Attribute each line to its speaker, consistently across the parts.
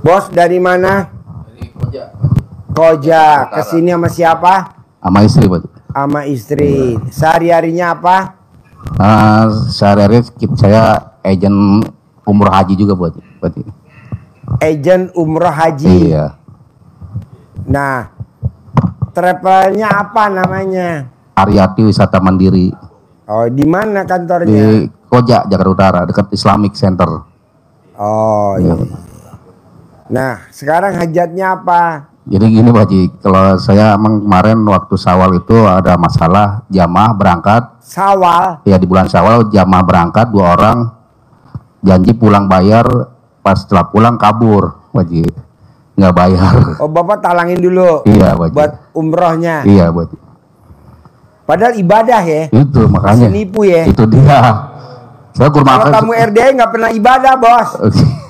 Speaker 1: Bos dari mana?
Speaker 2: Dari Koja.
Speaker 1: Koja. Kesini sama siapa?
Speaker 2: Sama istri, Pak.
Speaker 1: Sama istri. Sehari-harinya apa?
Speaker 2: Sehari-hari saya agen umroh haji juga, Pak.
Speaker 1: Agen umroh haji.
Speaker 2: Iya.
Speaker 1: Nah, travelnya apa namanya?
Speaker 2: Aryati Wisata Mandiri.
Speaker 1: Oh, di mana kantornya?
Speaker 2: Di Koja, Jakarta Utara, dekat Islamic Center.
Speaker 1: Oh, iya. Nah, sekarang hajatnya apa?
Speaker 2: Jadi gini, Pak Haji, kalau saya kemarin waktu Syawal itu ada masalah jamaah berangkat.
Speaker 1: Syawal?
Speaker 2: Ya, di bulan Syawal jamaah berangkat 2 orang, janji pulang bayar, pas setelah pulang kabur, Pak Haji. Nggak bayar.
Speaker 1: Oh, Bapak talangin dulu.
Speaker 2: Iya, Pak Haji.
Speaker 1: Buat umrohnya.
Speaker 2: Iya, Pak Haji.
Speaker 1: Padahal ibadah ya.
Speaker 2: Itu makanya.
Speaker 1: Masih nipu ya.
Speaker 2: Itu dia. Saya kurma.
Speaker 1: Kalau kamu RDI nggak pernah ibadah, Bos.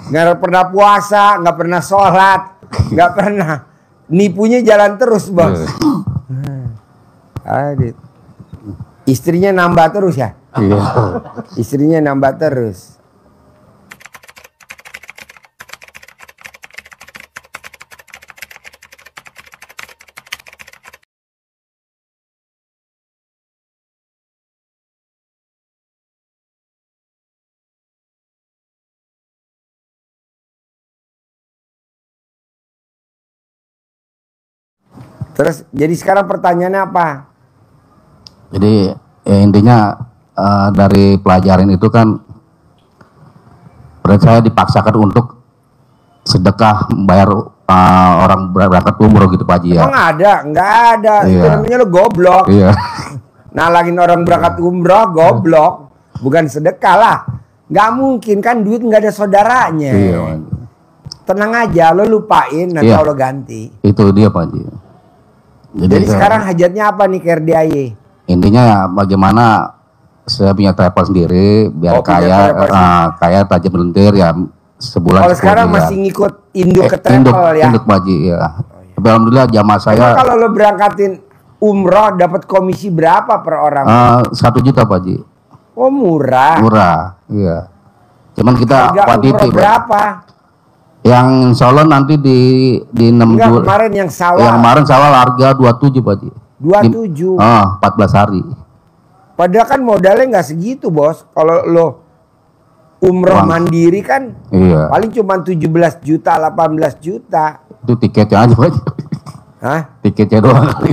Speaker 1: Nggak pernah puasa, nggak pernah sholat, nggak pernah. Nipunya jalan terus, Bos. Adit. Istrinya nambah terus ya?
Speaker 2: Iya.
Speaker 1: Istrinya nambah terus. Terus, jadi sekarang pertanyaannya apa?
Speaker 2: Jadi ya intinya dari pelajaran itu kan berarti saya dipaksakan untuk sedekah bayar orang berangkat umroh gitu, Pak Haji ya.
Speaker 1: Emang ada? Nggak ada.
Speaker 2: Iya.
Speaker 1: Itu namanya lo goblok.
Speaker 2: Iya.
Speaker 1: Nalangin orang berangkat umroh, goblok. Bukan sedekah lah. Nggak mungkin kan, duit nggak ada saudaranya.
Speaker 2: Iya.
Speaker 1: Tenang aja, lo lupain, nanti
Speaker 2: Iya.
Speaker 1: Allah ganti.
Speaker 2: Itu dia, Pak Haji.
Speaker 1: Jadi sekarang hajatnya apa nih ke RDIY?
Speaker 2: Intinya ya bagaimana saya punya travel sendiri biar kaya tajam melintir ya sebulan.
Speaker 1: Kalau sekarang
Speaker 2: miliar.
Speaker 1: masih ngikut induk ke travel ya?
Speaker 2: Induk, Pak Haji ya. Tapi alhamdulillah jamaah saya.
Speaker 1: Emang kalau lo berangkatin umroh dapat komisi berapa per orang?
Speaker 2: 1 juta, Pak Haji.
Speaker 1: Oh, murah.
Speaker 2: Murah, iya. Cuman kita
Speaker 1: Harga
Speaker 2: kuantiti,
Speaker 1: umroh berapa?
Speaker 2: Yang Solo nanti di 6
Speaker 1: Enggak,
Speaker 2: bulan.
Speaker 1: kemarin yang Syawal.
Speaker 2: Yang kemarin Syawal harga 27, Pak Haji.
Speaker 1: 27.
Speaker 2: 14 hari.
Speaker 1: Padahal kan modalnya nggak segitu, Bos. Kalau lo umroh mandiri kan
Speaker 2: Iya.
Speaker 1: paling cuma 17 juta, 18 juta.
Speaker 2: Itu tiketnya aja, Pak Haji.
Speaker 1: Hah?
Speaker 2: Tiketnya doang kali.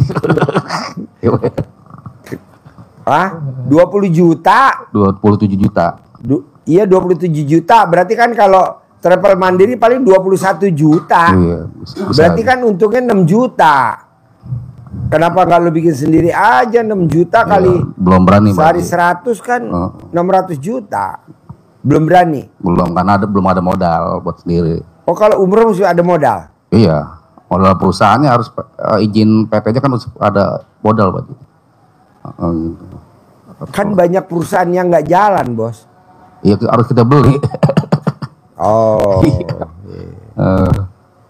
Speaker 1: Hah? 20 juta?
Speaker 2: 27 juta.
Speaker 1: Iya, 27 juta. Berarti kan kalau travel mandiri paling 21 juta.
Speaker 2: Iya,
Speaker 1: Berarti kan untungnya 6 juta. Kenapa nggak lo bikin sendiri aja 6 juta kali?
Speaker 2: Belum berani, Pak
Speaker 1: Sehari
Speaker 2: Haji.
Speaker 1: 100 kan 600 juta. Belum berani.
Speaker 2: Belum, karena belum ada modal buat sendiri.
Speaker 1: Oh, kalau umroh mesti ada modal.
Speaker 2: Iya, modal perusahaannya harus izin PT-nya kan harus ada modal, Pak Haji. Gitu.
Speaker 1: Kan banyak perusahaan yang nggak jalan, Bos.
Speaker 2: Iya, harus kita beli.
Speaker 1: Oh.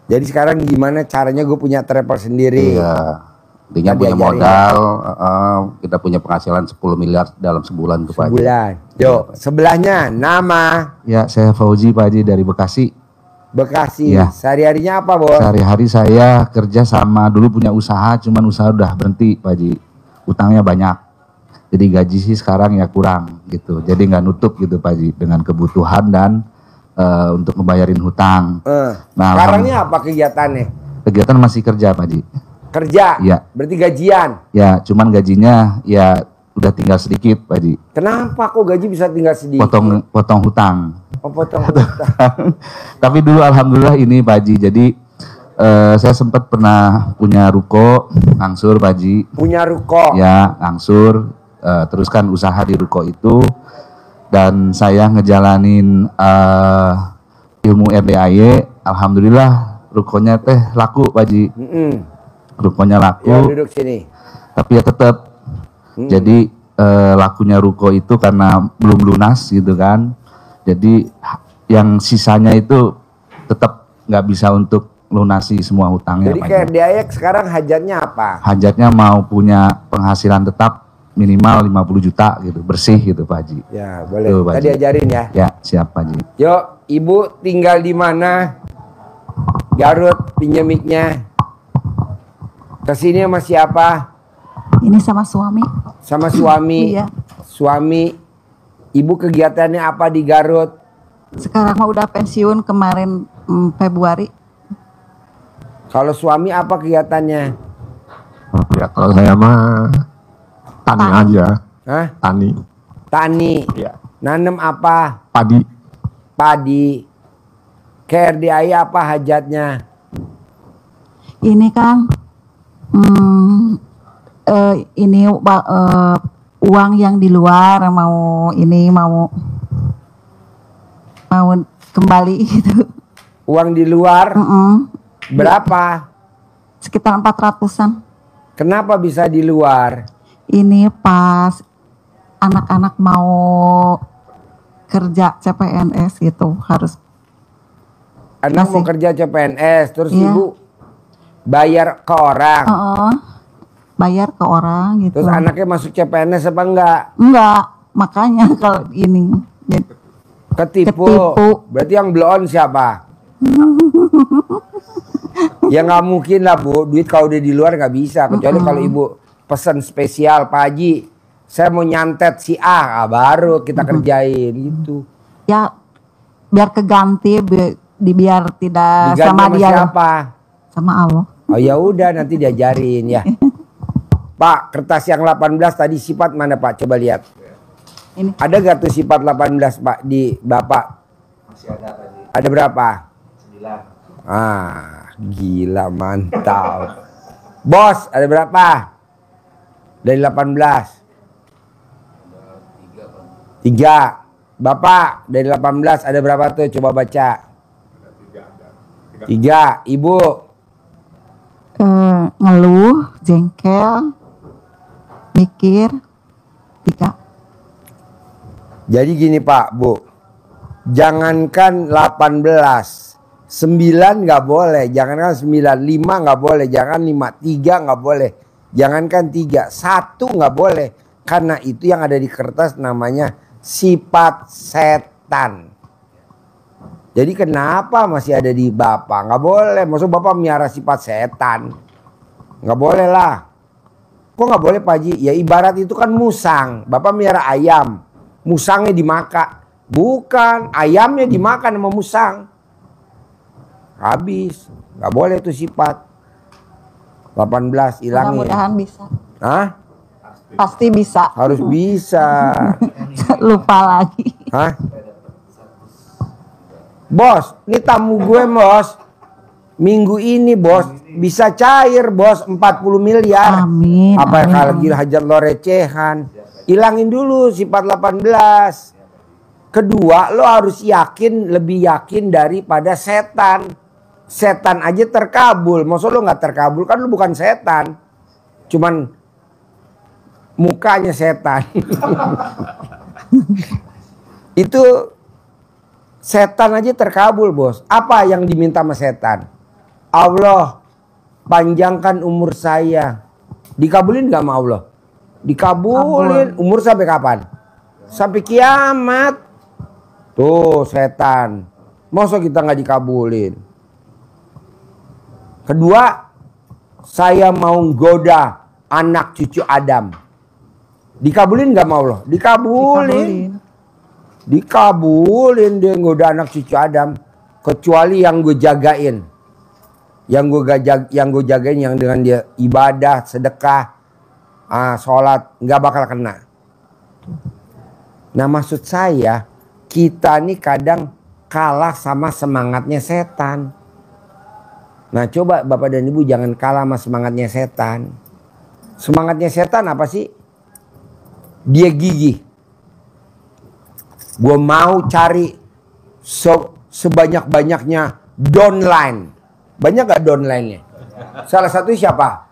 Speaker 1: Jadi sekarang gimana caranya gue punya travel sendiri?
Speaker 2: Iya. Intinya punya
Speaker 1: diajarin
Speaker 2: modal, kita punya penghasilan 10 miliar dalam sebulan tuh, Pak Haji.
Speaker 1: Sebulan. Yuk, sebelahnya nama
Speaker 3: Ya, saya Fauzi, Pak Haji, dari Bekasi.
Speaker 1: Bekasi.
Speaker 3: Ya.
Speaker 1: Sehari-harinya apa, Bos?
Speaker 3: Sehari-hari saya kerja sama, dulu punya usaha, cuman usaha udah berhenti, Pak Haji. Utangnya banyak. Jadi gaji sih sekarang ya kurang gitu. Jadi nggak nutup gitu, Pak Haji, dengan kebutuhan dan untuk ngebayarin hutang. Nah,
Speaker 1: Sekarangnya apa kegiatannya?
Speaker 3: kegiatan masih kerja, Pak Haji.
Speaker 1: Kerja?
Speaker 3: Iya.
Speaker 1: Berarti gajian?
Speaker 3: Ya, cuman gajinya ya udah tinggal sedikit, Pak Haji.
Speaker 1: Kenapa kok gaji bisa tinggal sedikit?
Speaker 3: Potong hutang.
Speaker 1: Oh, potong hutang.
Speaker 3: Tapi dulu alhamdulillah ini, Pak Haji. Jadi saya sempat pernah punya ruko, angsur, Pak Haji.
Speaker 1: Punya ruko?
Speaker 3: Ya, angsur. Teruskan usaha di ruko itu. Dan saya ngejalanin ilmu RDIY. Alhamdulillah rukonya teh laku, Pak Haji. Rukonya laku.
Speaker 1: Ya, duduk sini.
Speaker 3: Tapi ya tetap. Jadi lakunya ruko itu karena belum lunas gitu kan. Jadi yang sisanya itu tetap nggak bisa untuk lunasi semua hutangnya.
Speaker 1: Jadi kayak RDIY sekarang hajatnya apa?
Speaker 3: Hajatnya mau punya penghasilan tetap minimal 50 juta gitu, bersih gitu, Pak Haji.
Speaker 1: Ya, boleh.
Speaker 3: Tuh, Pak
Speaker 1: Tadi
Speaker 3: Haji.
Speaker 1: ajarin ya.
Speaker 3: Ya, siap, Pak Haji.
Speaker 1: Yuk, Ibu tinggal di mana? Garut, pinjam mic-nya. Kesini sama siapa?
Speaker 4: Ini sama suami.
Speaker 1: Sama suami.
Speaker 4: Iya.
Speaker 1: Suami. Ibu kegiatannya apa di Garut?
Speaker 4: Sekarang mah udah pensiun kemarin Februari.
Speaker 1: Kalau suami apa kegiatannya?
Speaker 5: Ya kalau saya mah tani aja,
Speaker 1: Hah?
Speaker 5: tani.
Speaker 1: Tani.
Speaker 5: Ya.
Speaker 1: Nanem apa?
Speaker 5: Padi.
Speaker 1: Padi. KRDI apa hajatnya?
Speaker 4: Ini kan uang yang di luar mau kembali gitu.
Speaker 1: Uang di luar berapa?
Speaker 4: Sekitar 400-an.
Speaker 1: Kenapa bisa di luar?
Speaker 4: Ini pas anak-anak mau kerja CPNS gitu harus.
Speaker 1: Anak mau kerja CPNS, terus
Speaker 4: Iya.
Speaker 1: ibu bayar ke orang.
Speaker 4: Bayar ke orang gitu.
Speaker 1: Terus anaknya masuk CPNS apa enggak?
Speaker 4: Enggak, makanya kalau ini
Speaker 1: Ketipu.
Speaker 4: Ketipu.
Speaker 1: Berarti yang blow on siapa? Ya nggak mungkin lah Bu, duit kalau udah di luar nggak bisa. Kecuali kalau ibu pesan spesial, Pak Haji, saya mau nyantet si A, baru kita kerjain gitu.
Speaker 4: ya biar keganti biar tidak
Speaker 1: Diganti
Speaker 4: sama dia
Speaker 1: siapa?
Speaker 4: sama Allah.
Speaker 1: Oh ya udah nanti diajarin ya. Pak, kertas yang 18 tadi sifat mana Pak? Coba lihat.
Speaker 4: Ini
Speaker 1: Ada gak tuh sifat 18 Pak di Bapak?
Speaker 3: Masih ada tadi.
Speaker 1: Ada berapa?
Speaker 3: 9.
Speaker 1: Ah, gila mantap. Bos, ada berapa? Dari 18. 3. Bapak, dari 18 ada berapa tuh? Coba baca. 3. Ibu,
Speaker 4: ngeluh, jengkel, mikir, 3.
Speaker 1: jadi gini Pak, Bu. Jangankan 18, 9 nggak boleh. Jangankan 9, 5 nggak boleh. Jangan 5, 3 nggak boleh. Jangankan 3, 1 nggak boleh. Karena itu yang ada di kertas namanya sifat setan. Jadi kenapa masih ada di Bapak? Nggak boleh. Maksud Bapak miara sifat setan? Nggak boleh lah. Kok nggak boleh Pak Haji? Ya ibarat itu kan musang. Bapak miara ayam. Musangnya dimakan. Bukan. Ayamnya dimakan sama musang. Habis. Nggak boleh itu sifat. 18 hilangin.
Speaker 4: Mudah-mudahan bisa.
Speaker 1: Hah?
Speaker 4: Pasti bisa.
Speaker 1: Harus bisa.
Speaker 4: Lupa lagi.
Speaker 1: Hah? Bos, ini tamu gue bos. Minggu ini bos bisa cair bos 40 miliar.
Speaker 4: Amin.
Speaker 1: Apa
Speaker 4: amin,
Speaker 1: kalau
Speaker 4: amin.
Speaker 1: gila hajar lo recehan. Hilangin dulu sifat 18. Kedua, lo harus yakin, lebih yakin daripada setan. Setan aja terkabul. Maksud lo nggak terkabul kan lo bukan setan. Cuman mukanya setan. Itu setan aja terkabul bos. Apa yang diminta sama setan? Allah panjangkan umur saya. Dikabulin gak sama Allah? Dikabulin. Umur sampai kapan? Sampai kiamat. Tuh setan. Masa kita gak dikabulin? Kedua, saya mau goda anak cucu Adam. Dikabulin gak sama Allah? Dikabulin. Dikabulin dia ngoda anak cucu Adam, kecuali yang gue jagain, yang gue jagain yang dengan dia ibadah, sedekah, sholat, nggak bakal kena. Nah maksud saya kita nih kadang kalah sama semangatnya setan. Nah coba Bapak dan Ibu jangan kalah sama semangatnya setan. Semangatnya setan apa sih? Dia gigih. Gue mau cari sebanyak-banyaknya downline. Banyak gak downline-nya? Salah satu siapa?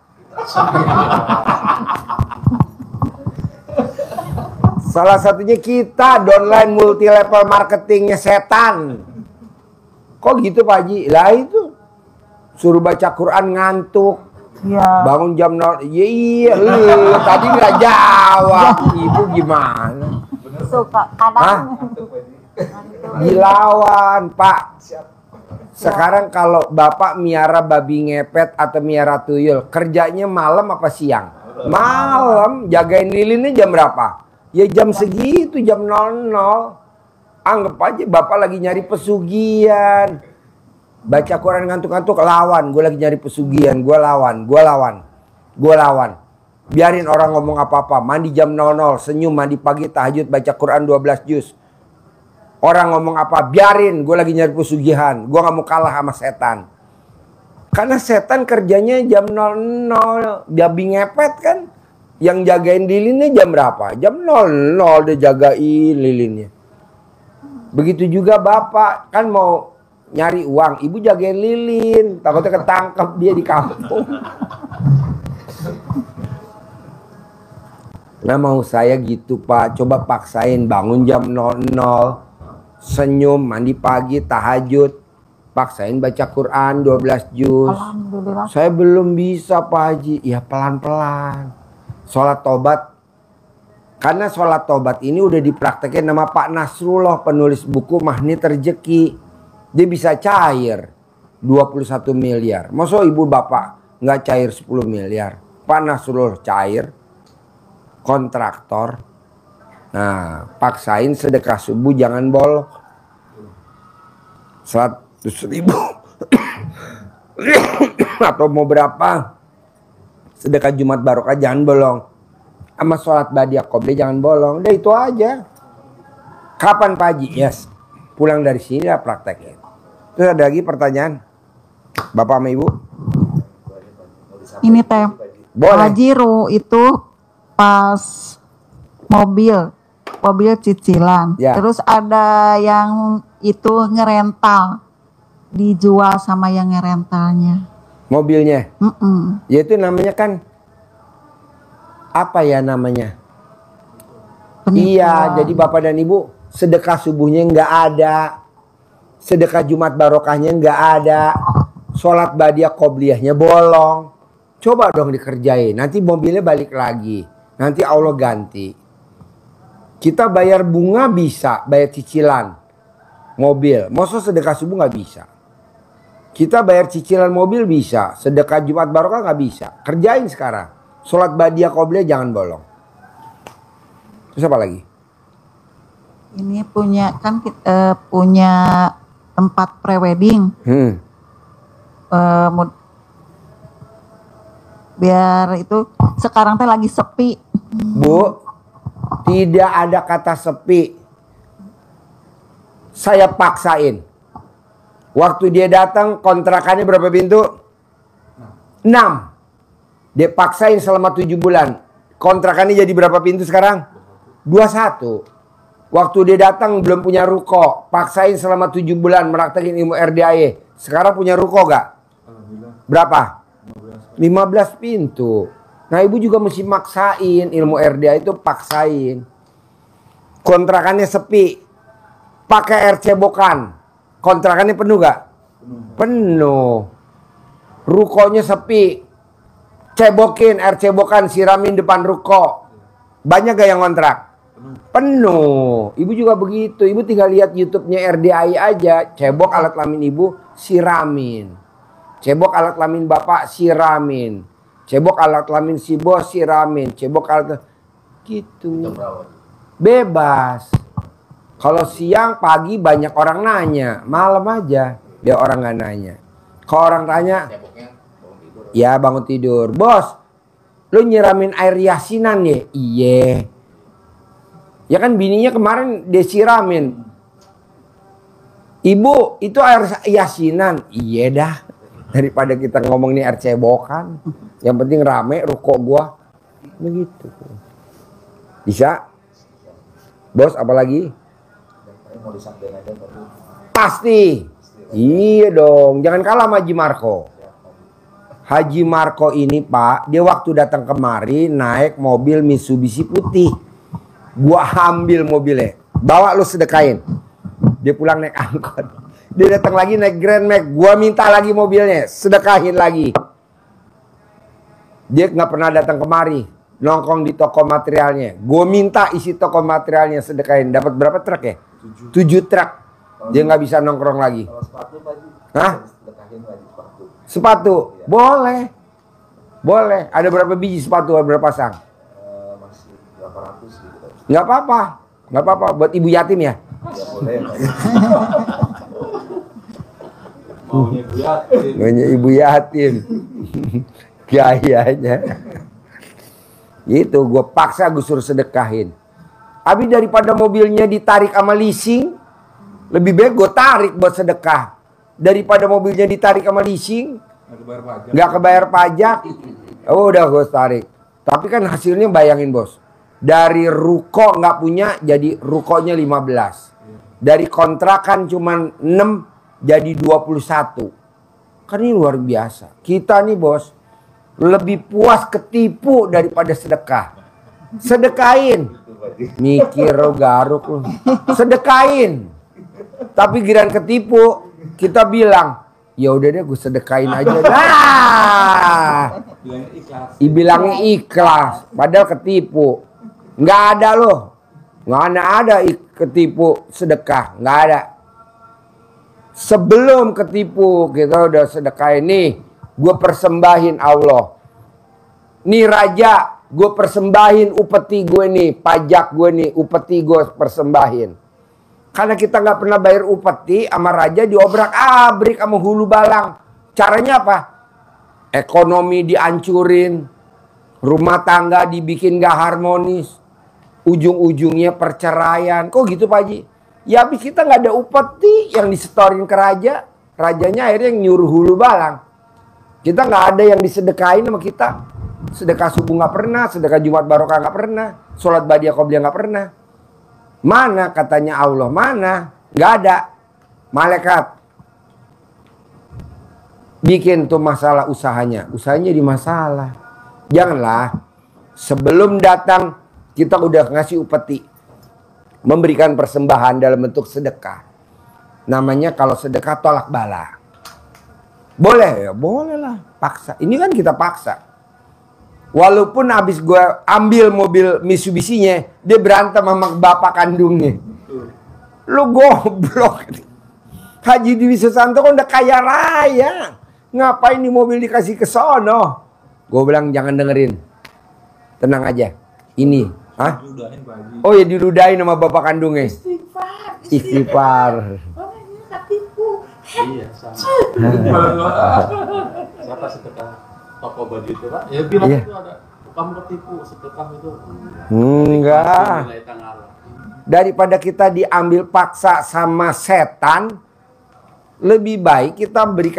Speaker 1: Salah satunya kita, downline multi level marketingnya setan. Kok gitu Pak Haji? Lah itu suruh baca Quran ngantuk.
Speaker 4: Ya.
Speaker 1: Bangun jam 0. Iya, tadi nggak jawab. Ibu gimana?
Speaker 4: Suka kadang.
Speaker 1: Dilawan Pak. Sekarang kalau bapak miara babi ngepet atau miara tuyul, kerjanya malam apa siang? Malam. Jagain lilinnya jam berapa? Ya jam segitu, jam 00. Anggap aja bapak lagi nyari pesugihan. Baca Quran ngantuk-ngantuk, lawan. Gue lagi nyari pesugihan, gue lawan. Biarin orang ngomong apa-apa. Mandi jam 00, senyum, mandi pagi, tahajud, baca Quran 12 juz. Orang ngomong apa, biarin, gue lagi nyari pesugihan. Gue gak mau kalah sama setan. Karena setan kerjanya jam 00. Babi ngepet kan. Yang jagain lilinnya jam berapa? Jam 00 dia jagain lilinnya. Begitu juga bapak kan mau nyari uang. Ibu jagain lilin. Takutnya ketangkep dia di kampung. Nah mau saya gitu pak. Coba paksain bangun jam 00. Senyum, mandi pagi, tahajud, paksain baca Quran 12 juz.
Speaker 4: Alhamdulillah.
Speaker 1: Saya belum bisa Pak Haji. Ya pelan-pelan. Sholat tobat. Karena sholat tobat ini udah dipraktekin nama Pak Nasrullah, penulis buku Magnet Rezeki. Dia bisa cair 21 miliar. Masa ibu bapak nggak cair 10 miliar? Pak Nasrullah cair. Kontraktor. Nah, paksain sedekah subuh jangan bolong. 100.000 atau mau berapa? Sedekah Jumat Barokah jangan bolong. Sama sholat Badiah Qobliyah jangan bolong. Udah itu aja. Kapan Pak Haji? Yes. Pulang dari sini lah praktekin. Terus ada lagi pertanyaan? Bapak sama Ibu?
Speaker 4: Ini teh.
Speaker 1: Boleh.
Speaker 4: Haji Ru itu pas mobil cicilan.
Speaker 1: Ya.
Speaker 4: Terus ada yang itu ngerental, dijual sama yang ngerentalnya.
Speaker 1: Mobilnya? Ya itu namanya kan apa ya namanya?
Speaker 4: Penipuan.
Speaker 1: Iya, jadi Bapak dan Ibu sedekah subuhnya nggak ada, sedekah Jumat Barokahnya nggak ada, sholat Badiah Qobliyahnya bolong. Coba dong dikerjain, nanti mobilnya balik lagi, nanti Allah ganti. Kita bayar bunga bisa, bayar cicilan mobil. Masa sedekah subuh nggak bisa? Kita bayar cicilan mobil bisa, sedekah Jumat Barokah nggak bisa. Kerjain sekarang. Sholat Badiah Qobliyah jangan bolong. Terus apa lagi?
Speaker 4: Ini punya kan punya tempat prewedding. Biar itu sekarang teh lagi sepi.
Speaker 1: Bu, tidak ada kata sepi. Saya paksain. Waktu dia datang kontrakannya berapa pintu? 6. Dia paksain selama 7 bulan. Kontrakannya jadi berapa pintu sekarang? 21. Waktu dia datang belum punya ruko. Paksain selama 7 bulan meraktekin ilmu RDAE. Sekarang punya ruko gak? Berapa? 15 pintu. Nah ibu juga mesti maksain ilmu RDA itu paksain. Kontrakannya sepi. Pakai air cebokan. Kontrakannya penuh gak? Penuh. Rukonya sepi. Cebokin air cebokan, siramin depan ruko. Banyak gak yang kontrak? Penuh. Ibu juga begitu. Ibu tinggal lihat YouTube-nya RDAI aja. Cebok alat kelamin ibu, siramin. Cebok alat kelamin bapak, siramin. Cebok alat kelamin si bos, siramin. Cebok alat gitu. Bebas. Kalau siang, pagi banyak orang nanya. Malam aja dia orang nggak nanya. Kalau orang tanya, ya bangun tidur. Bos, lu nyiramin air yasinan ya? Iya. Ya kan bininya kemarin dia siramin. Ibu, itu air yasinan? Iya dah. Daripada kita ngomong nih air cebokan. Yang penting rame ruko gua. Begitu. Bisa? Bos, apalagi? Pasti. Iya dong. Jangan kalah sama Haji Marco. Haji Marco ini Pak, dia waktu datang kemari naik mobil Mitsubishi putih. Gua ambil mobilnya. Bawa lu sedekain. Dia pulang naik angkot. Dia datang lagi naik Grand Max. Gua minta lagi mobilnya. Sedekahin lagi. Dia nggak pernah datang kemari. Nongkrong di toko materialnya. Gua minta isi toko materialnya sedekahin. Dapat berapa truk ya? 7 truk. Dia nggak bisa nongkrong lagi. Hah? Sepatu? Boleh. Boleh. Ada berapa biji sepatu? Berapa pasang?
Speaker 3: Masih 800 gitu.
Speaker 1: Nggak apa-apa. Nggak apa-apa. Buat ibu yatim ya? Maunya ibu yatim. Gayanya. Itu gue paksa gue suruh sedekahin. Abi daripada mobilnya ditarik sama leasing, lebih baik gue tarik buat sedekah. Daripada mobilnya ditarik sama leasing, nggak kebayar pajak. Oh, udah gue tarik. Tapi kan hasilnya bayangin bos. Dari ruko nggak punya jadi rukonya 15. Dari kontrakan cuman 6 jadi 21. Kan ini luar biasa. Kita nih bos lebih puas ketipu daripada sedekah. Sedekain. Mikir lo garuk lo. Sedekain. Tapi giran ketipu kita bilang, ya udah deh gue sedekain aja. Bilangnya ikhlas. Padahal ketipu. Nggak ada loh. Nggak ada ketipu sedekah. Nggak ada. Sebelum ketipu kita udah sedekain nih. Gue persembahin Allah. Nih raja, gue persembahin upeti gue nih. Pajak gue nih, upeti gue persembahin. Karena kita nggak pernah bayar upeti sama raja, diobrak-abrik sama hulu balang. Caranya apa? Ekonomi dihancurin. Rumah tangga dibikin gak harmonis. Ujung-ujungnya perceraian. Kok gitu Pak Haji? Ya habis kita nggak ada upeti yang disetorin ke raja. Rajanya akhirnya yang nyuruh hulu balang. Kita nggak ada yang disedekain sama kita. Sedekah subuh nggak pernah, sedekah Jumat Barokah nggak pernah, sholat Badiah Qobliyah nggak pernah. Mana katanya Allah? Mana? Nggak ada. Malaikat bikin tuh masalah usahanya. Usahanya di masalah. Janganlah sebelum datang kita udah ngasih upeti. Memberikan persembahan dalam bentuk sedekah. Namanya kalau sedekah tolak bala. Boleh ya? Boleh lah. Paksa. Ini kan kita paksa. Walaupun habis gue ambil mobil Mitsubishi-nya, dia berantem sama bapak kandungnya. Lu goblok. Haji Dwi Susanto kan udah kaya raya. Ngapain nih mobil dikasih ke sono? Gue bilang jangan dengerin. Tenang aja. Ini. Hah? Oh ya diludahin sama bapak kandungnya. Istighfar.
Speaker 2: Iya, sama. Siapa sedekah toko baju itu, Pak? Ya bilang itu ada kamu ketipu sedekah itu.
Speaker 1: Enggak. Daripada kita diambil paksa sama setan, lebih baik kita memberi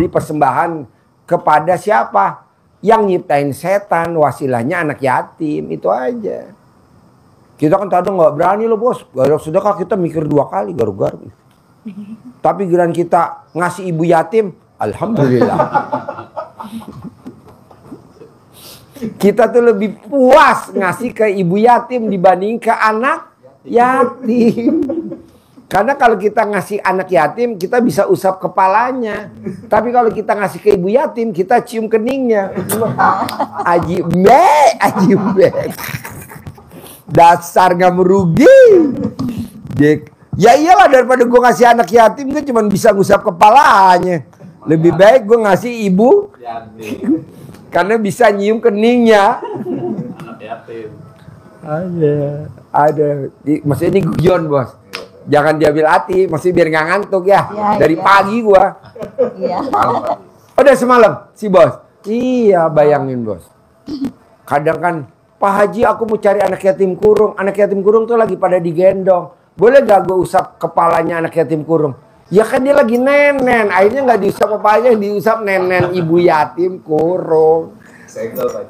Speaker 1: persembahan kepada siapa? Yang nyiptain setan, wasilahnya anak yatim, itu aja. Kita kan kadang nggak berani loh bos, garuk sedekah kita mikir 2 kali garuk-garuk. Tapi giliran kita ngasih ibu yatim, alhamdulillah. Kita tuh lebih puas ngasih ke ibu yatim dibanding ke anak yatim. Karena kalau kita ngasih anak yatim, kita bisa usap kepalanya. Tapi kalau kita ngasih ke ibu yatim, kita cium keningnya. Ajib. Dasar gak merugi. Ya iyalah daripada gue ngasih anak yatim, gue cuma bisa ngusap kepalanya. Lebih baik gue ngasih ibu. Karena bisa nyium keningnya.
Speaker 2: Anak yatim.
Speaker 1: Ada. Maksudnya ini guyon bos. Jangan diambil hati, masih biar nggak ngantuk ya. Dari pagi gua.
Speaker 4: Iya.
Speaker 1: Udah semalam si bos. Iya, bayangin bos. Kadang kan, Pak Haji aku mau cari anak yatim kurung. Anak yatim kurung tuh lagi pada digendong. Boleh gak gue usap kepalanya anak yatim kurung? Ya kan dia lagi nenen. Akhirnya nggak diusap kepalanya, diusap nenen ibu yatim kurung.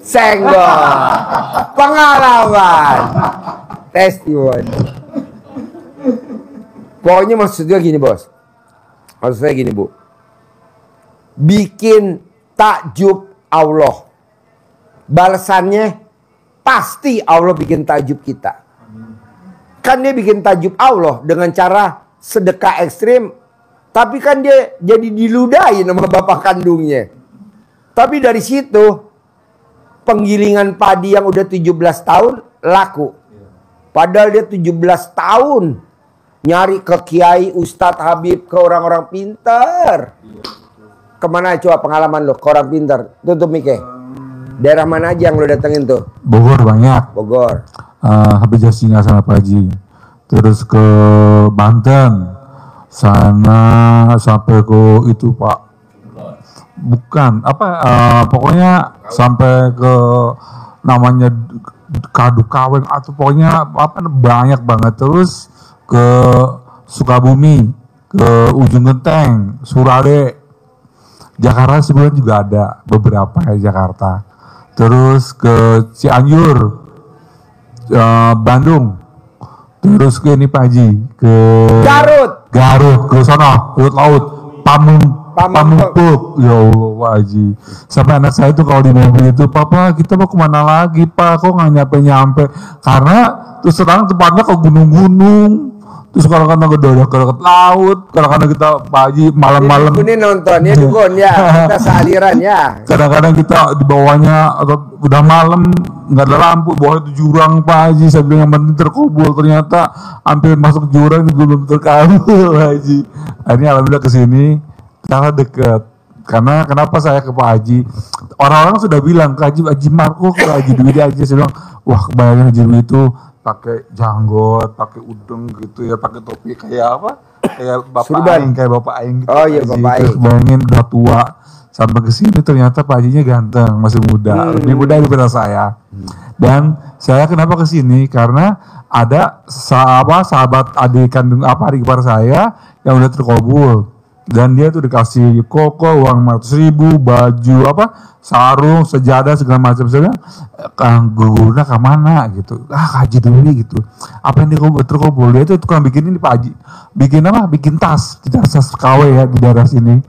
Speaker 1: Senggol. Pengalaman. Testimoni. Pokoknya maksudnya gini bos. Maksud saya gini bu. Bikin takjub Allah. Balasannya pasti Allah bikin takjub kita. Kan dia bikin takjub Allah dengan cara sedekah ekstrim. Tapi kan dia jadi diludahin sama bapak kandungnya. Tapi dari situ penggilingan padi yang udah 17 tahun laku. Padahal dia 17 tahun Nyari ke kiai, ustadz, habib, ke orang-orang pintar. Kemana coba pengalaman lo ke orang pintar? Tutup Mike. Daerah mana aja yang lo datengin tuh?
Speaker 3: Bogor banyak.
Speaker 1: Bogor.
Speaker 3: Habib Jasinga sama Pak Haji. Terus ke Banten. Sana sampai ke itu Pak. Bukan, pokoknya sampai ke namanya Kadu Kaweng atau pokoknya banyak banget. Terus ke Sukabumi, ke Ujung Genteng, Surade, Jakarta sebenarnya juga ada beberapa ya Jakarta. Terus ke Cianjur, Bandung, terus ke ini Pak Haji, ke Garut, ke sana, laut, Pamungpuk, ya Allah Pak Haji. Sampai anak saya itu kalau di mobil itu, Papa kita mau kemana lagi Pak, kok nggak nyampe, karena terus terang tempatnya ke gunung-gunung. Terus kadang-kadang udah ke laut, kadang-kadang kita Pak Haji malam-malam.
Speaker 1: Ini nontonnya dukun ya, kita sealiran ya.
Speaker 3: Kadang-kadang kita di bawahnya atau udah malam nggak ada lampu, bawah itu jurang Pak Haji. Saya bilang yang penting terkabul, ternyata hampir masuk jurang juga belum terkabul Pak Haji. Akhirnya alhamdulillah kesini, karena deket. Karena kenapa saya ke Pak Haji? Orang-orang sudah bilang ke Haji Marco, ke Haji Dwi aja. Saya bilang, wah kebayangin Haji Dwi itu pakai janggot, pakai udeng gitu ya, pakai topi kayak apa? Kayak Bapak Aing, kayak Bapak Aing gitu.
Speaker 1: Oh iya Bapak Aing.
Speaker 3: Bayangin udah tua sampai ke sini ternyata Pak Hajinya ganteng, masih muda, lebih muda daripada saya. Dan saya kenapa ke sini? Karena ada sahabat adik kandung adik ipar saya yang udah terkabul. Dan dia tuh dikasih koko, uang 500.000, baju sarung, sejadah segala macam. Saya bilang, Kang gugurnya ke mana gitu? Haji dulu gitu. Apa yang terkabul? Dia itu tukang bikin ini Pak Haji. Bikin tas KW ya di daerah sini.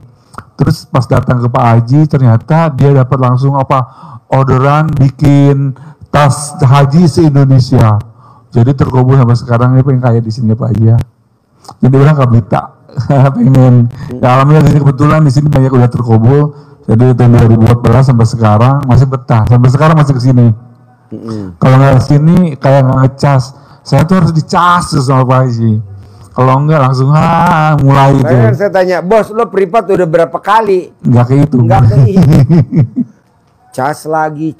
Speaker 3: Terus pas datang ke Pak Haji, ternyata dia dapat langsung orderan bikin tas haji se-Indonesia. Jadi terkabul sampai sekarang. Dia pengen kaya di sini ya Pak Haji ya. Jadi orang nggak minta. Pengen ya, alhamdulillah di sini kebetulan di sini banyak udah terkabul. Jadi tahun 2014 sampai sekarang masih betah, sampai sekarang masih kesini. Kalau nggak kesini kayak nggak ngecas, saya tuh harus dicas sama Pak Haji. Kalau nggak langsung mulai itu.
Speaker 1: Saya tanya, bos lo privat udah berapa kali?
Speaker 3: Nggak kayak itu.
Speaker 1: Cas lagi.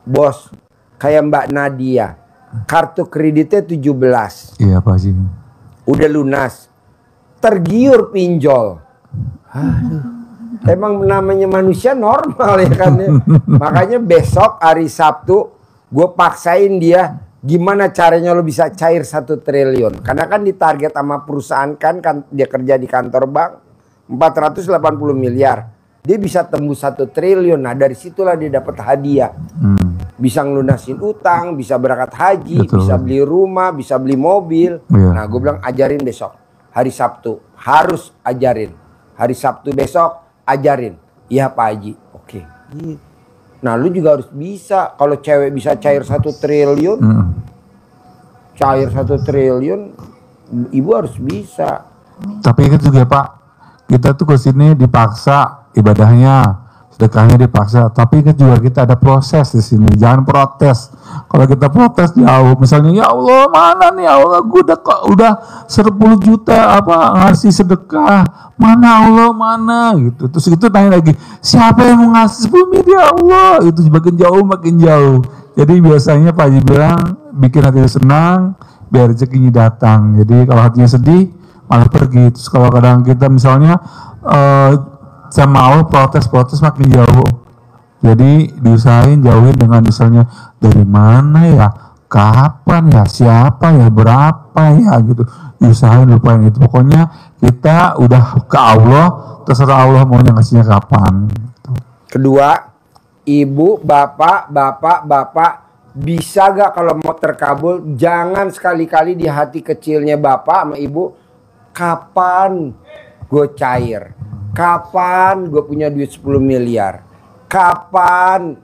Speaker 1: Bos, kayak Mbak Nadia, kartu kreditnya 17.
Speaker 3: Iya Pak Haji.
Speaker 1: Udah lunas. Tergiur pinjol. Aduh. Emang namanya manusia normal ya kan ya. Makanya besok hari Sabtu gue paksain dia gimana caranya lo bisa cair 1 triliun. Karena kan ditarget sama perusahaan kan dia kerja di kantor bank 480 miliar. Dia bisa tembus 1 triliun. Nah dari situlah dia dapat hadiah. Bisa ngelunasin utang, bisa berangkat haji, betul, bisa beli rumah, bisa beli mobil. Nah gue bilang ajarin besok. Hari Sabtu harus ajarin. Hari Sabtu besok ajarin. Iya Pak Haji. Oke. Nah lu juga harus bisa. Kalau cewek bisa cair 1 triliun, cair 1 triliun, ibu harus bisa.
Speaker 3: Tapi itu juga Pak, kita tuh kesini dipaksa ibadahnya, sedekahnya dipaksa. Tapi kan juga kita ada proses di sini. Jangan protes. Kalau kita protes jauh, misalnya ya Allah mana nih ya Allah, gue udah 10 juta ngasih sedekah, mana Allah mana gitu. Terus itu tanya lagi, siapa yang mau ngasih 10 miliar ya Allah? Itu makin jauh. Jadi biasanya Pak Haji bilang bikin hati senang, biar rezekinya datang. Jadi kalau hatinya sedih malah pergi. Terus kalau kadang kita misalnya sama Allah protes makin jauh. Jadi diusahain jauhin dengan misalnya dari mana ya, kapan ya, siapa ya, berapa ya gitu. Diusahain lupain itu. Pokoknya kita udah ke Allah, terserah Allah maunya ngasihnya kapan.
Speaker 1: Kedua, ibu, bapak, bisa gak kalau mau terkabul, jangan sekali-kali di hati kecilnya bapak sama ibu, kapan gue cair? Kapan gue punya duit 10 miliar? Kapan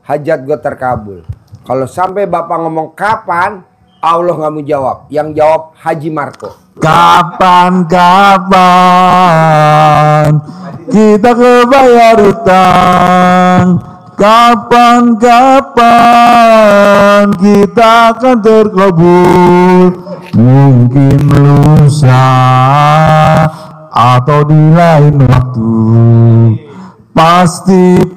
Speaker 1: hajat gue terkabul? Kalau sampai bapak ngomong kapan, Allah nggak mau jawab. Yang jawab Haji Marco.
Speaker 3: Kapan kita kebayar utang? Kapan-kapan kita akan terkabul, mungkin lusa atau di lain waktu. Pasti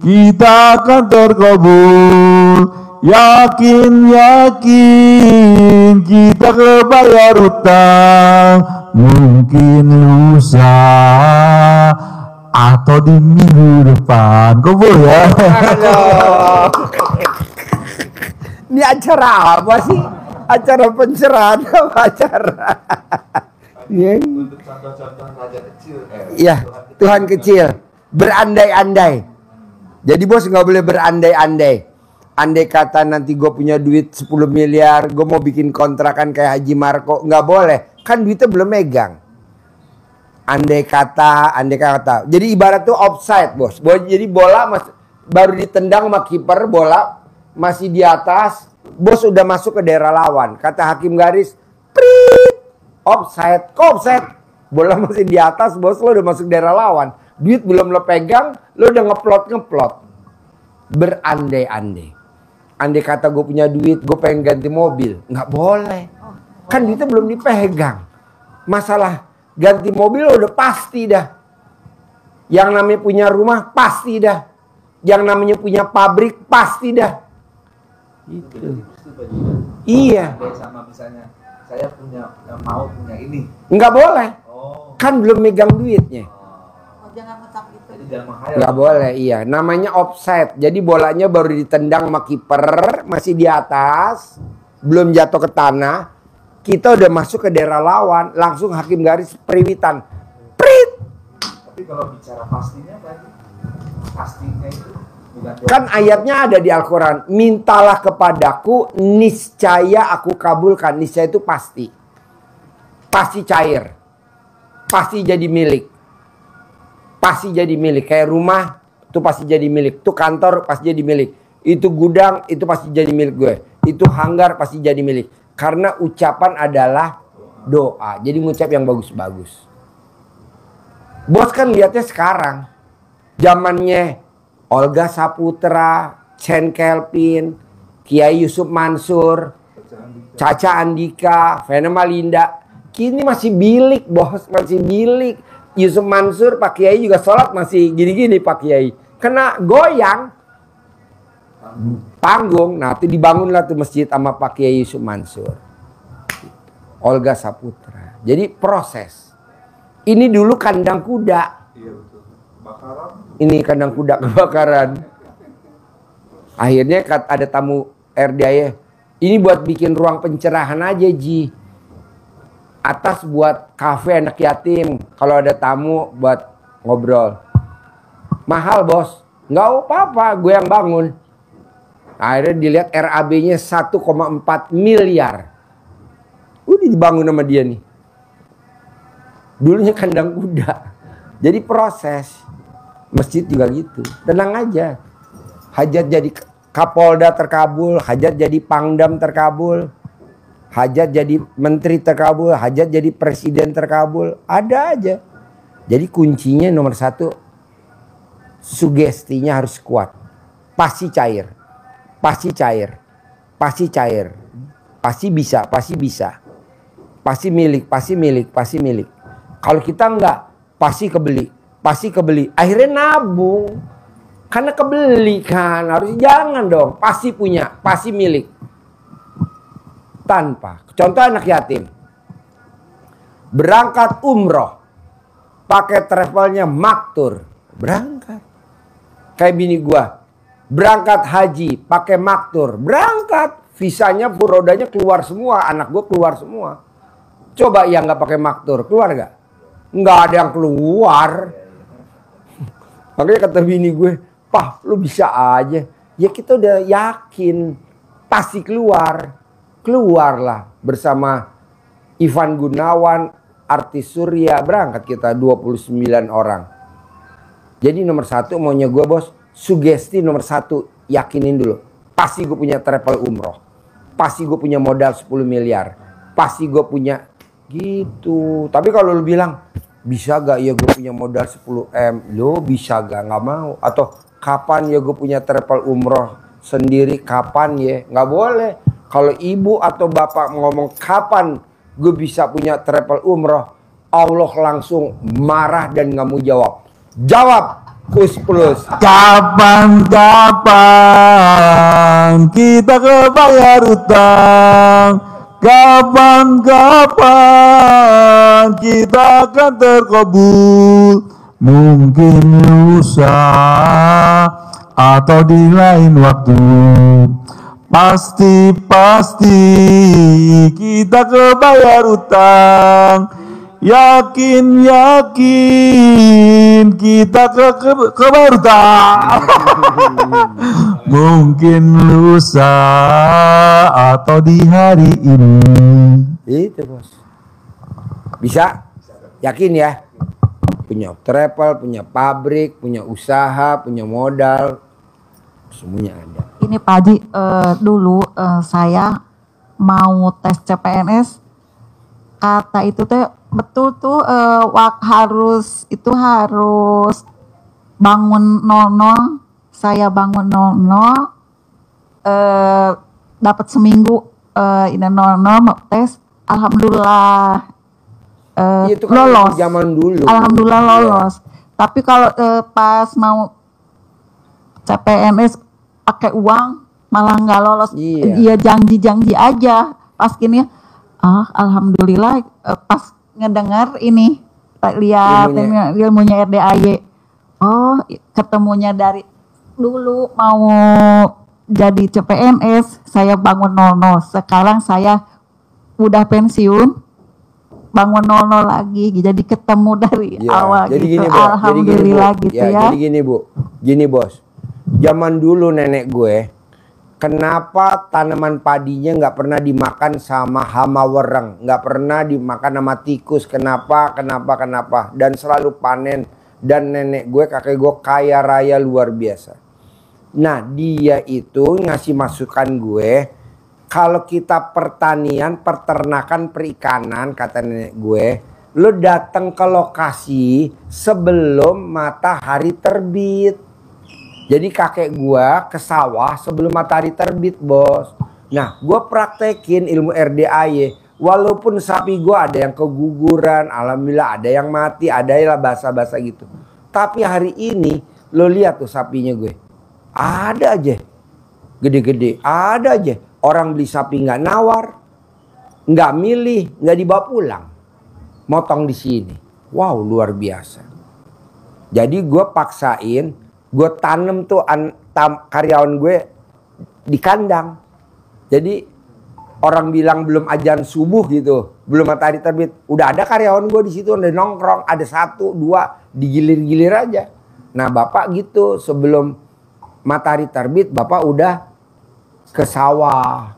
Speaker 3: kita akan terkabul. Yakin kita kebayar utang, mungkin lusa atau di minggu depan. Kabul ya.
Speaker 1: Halo. Ini acara apa sih? Acara pencerahan apa acara? Iya. Iya, Tuhan kecil. Berandai-andai. Jadi bos nggak boleh berandai-andai. Andai kata nanti gue punya duit 10 miliar, gue mau bikin kontrakan kayak Haji Marco, nggak boleh. Kan duitnya belum megang. Andai kata. Jadi ibarat tuh offside bos. Jadi bola baru ditendang sama kiper, bola masih di atas, bos udah masuk ke daerah lawan. Kata hakim garis, prit, offside, offside. Bola masih di atas, bos, lo udah masuk daerah lawan. Duit belum lo pegang, lo udah ngeplot. Berandai-andai. Andai kata gue punya duit, gue pengen ganti mobil, nggak boleh. Kan duitnya belum dipegang. Masalah ganti mobil udah pasti dah. Yang namanya punya rumah pasti dah. Yang namanya punya pabrik pasti dah. Gitu. Iya.
Speaker 3: Sama misalnya saya mau punya ini.
Speaker 1: Nggak boleh. Kan belum megang duitnya.
Speaker 4: Jangan tetap gitu.
Speaker 1: Nggak boleh, iya. Namanya offside. Jadi bolanya baru ditendang sama kiper, masih di atas, belum jatuh ke tanah. Kita udah masuk ke daerah lawan, langsung hakim garis periwitan. Prit.
Speaker 3: Tapi kalau bicara pastinya tadi, pastinya itu bukan
Speaker 1: Kan ayatnya ada di Al-Quran. Mintalah kepadaku, niscaya aku kabulkan. Niscaya itu pasti. Pasti cair. Pasti jadi milik. Pasti jadi milik. Kayak rumah, itu pasti jadi milik. Itu kantor, pasti jadi milik. Itu gudang, itu pasti jadi milik gue. Itu hanggar, pasti jadi milik. Karena ucapan adalah doa. Jadi ngucap yang bagus-bagus. Bos kan lihatnya sekarang. Zamannya Olga Saputra, Chen Kelvin, Kiai Yusuf Mansur, Caca Andika, Vena Malinda. Kini masih bilik bos, masih bilik. Yusuf Mansur, Pak Kiai juga sholat masih gini-gini Pak Kiai. Kena goyang. Panggung. Nah itu dibangunlah tuh masjid sama Pak Kiai Yusuf Mansur. Olga Saputra. Jadi proses. Ini dulu kandang kuda. Ini kandang kuda kebakaran. Akhirnya ada tamu RDI. Ini buat bikin ruang pencerahan aja Ji. Atas buat kafe anak yatim. Kalau ada tamu buat ngobrol. Mahal bos. Nggak apa-apa, gue yang bangun. Akhirnya dilihat RAB-nya 1,4 miliar. Udah dibangun sama dia nih. Dulunya kandang kuda. Jadi proses. Masjid juga gitu. Tenang aja. Hajat jadi Kapolda terkabul. Hajat jadi Pangdam terkabul. Hajat jadi menteri terkabul, hajat jadi presiden terkabul, ada aja. Jadi kuncinya nomor 1, sugestinya harus kuat. Pasti cair, pasti cair, pasti cair, pasti bisa, pasti bisa, pasti milik, pasti milik, pasti milik. Kalau kita enggak, pasti kebeli, pasti kebeli. Akhirnya nabung, karena kebeli kan, harus jangan dong, pasti punya, pasti milik. Tanpa. Contoh anak yatim. Berangkat umroh. Pakai travelnya maktur. Berangkat. Kayak bini gua. Berangkat haji. Pakai maktur. Berangkat. Visanya, furodanya keluar semua. Anak gua keluar semua. Coba yang gak pakai maktur. Keluar gak? Nggak ada yang keluar. Makanya kata bini gue. Pah, lu bisa aja. Ya kita udah yakin. Pasti keluar. Keluarlah bersama Ivan Gunawan, artis Surya, berangkat kita 29 orang. Jadi nomor 1 maunya gue bos, sugesti nomor 1, yakinin dulu. Pasti gue punya travel umroh. Pasti gue punya modal 10 miliar. Pasti gue punya gitu. Tapi kalau lu bilang, bisa gak ya gue punya modal 10M? Lo bisa gak? Nggak mau. Atau kapan ya gue punya travel umroh sendiri? Kapan ya? Nggak boleh. Kalau ibu atau bapak ngomong kapan gue bisa punya travel umroh, Allah langsung marah dan nggak mau jawab. Jawab, Kus Plus.
Speaker 3: Kapan kita kebayar utang? Kapan kita akan terkabul? Mungkin lusa atau di lain waktu. Pasti kita kebayar utang. Yakin kita kebayar utang. Mungkin lusa atau di hari ini.
Speaker 1: Itu bos. Bisa? Yakin ya? Punya travel, punya pabrik, punya usaha, punya modal, semuanya ada.
Speaker 4: Ini Pak Haji, dulu saya mau tes CPNS, kata itu teh betul tuh harus bangun 00, saya bangun 00, dapat seminggu ini 00 mau tes, alhamdulillah
Speaker 1: Itu kan
Speaker 4: lolos.
Speaker 1: zaman dulu.
Speaker 4: Alhamdulillah lolos. Tapi kalau pas mau CPNS pakai uang malah nggak lolos.
Speaker 1: Iya.
Speaker 4: Iya janji aja. Pas gini, alhamdulillah pas ngedengar ini lihat ilmunya RDAY. Oh, ketemunya dari dulu mau jadi CPNS, saya bangun 00. Sekarang saya udah pensiun, bangun 00 lagi, jadi ketemu dari awal
Speaker 1: jadi
Speaker 4: gitu.
Speaker 1: gini, Bu.
Speaker 4: Alhamdulillah
Speaker 1: Jadi gini, Bu.
Speaker 4: gitu ya.
Speaker 1: Jadi gini Bu, gini bos. Zaman dulu nenek gue, kenapa tanaman padinya nggak pernah dimakan sama hama wereng, nggak pernah dimakan sama tikus? Kenapa? Dan selalu panen. Dan nenek gue, kakek gue kaya raya luar biasa. Nah dia itu ngasih masukan gue, kalau kita pertanian, peternakan, perikanan, kata nenek gue, lo datang ke lokasi sebelum matahari terbit. Jadi kakek gue ke sawah sebelum matahari terbit bos. Nah gue praktekin ilmu RDAY. Walaupun sapi gue ada yang keguguran, alhamdulillah ada yang mati, ada yang basah-basah gitu. Tapi hari ini lo lihat tuh sapinya gue, ada aja gede-gede, ada aja. Orang beli sapi nggak nawar, nggak milih, nggak dibawa pulang, motong di sini. Wow luar biasa. Jadi gue paksain, gue tanem tuh karyawan gue di kandang. Jadi orang bilang belum azan subuh gitu, belum matahari terbit, udah ada karyawan gue di situ, udah nongkrong, ada 1, 2 digilir-gilir aja. Nah bapak gitu, sebelum matahari terbit bapak udah ke sawah.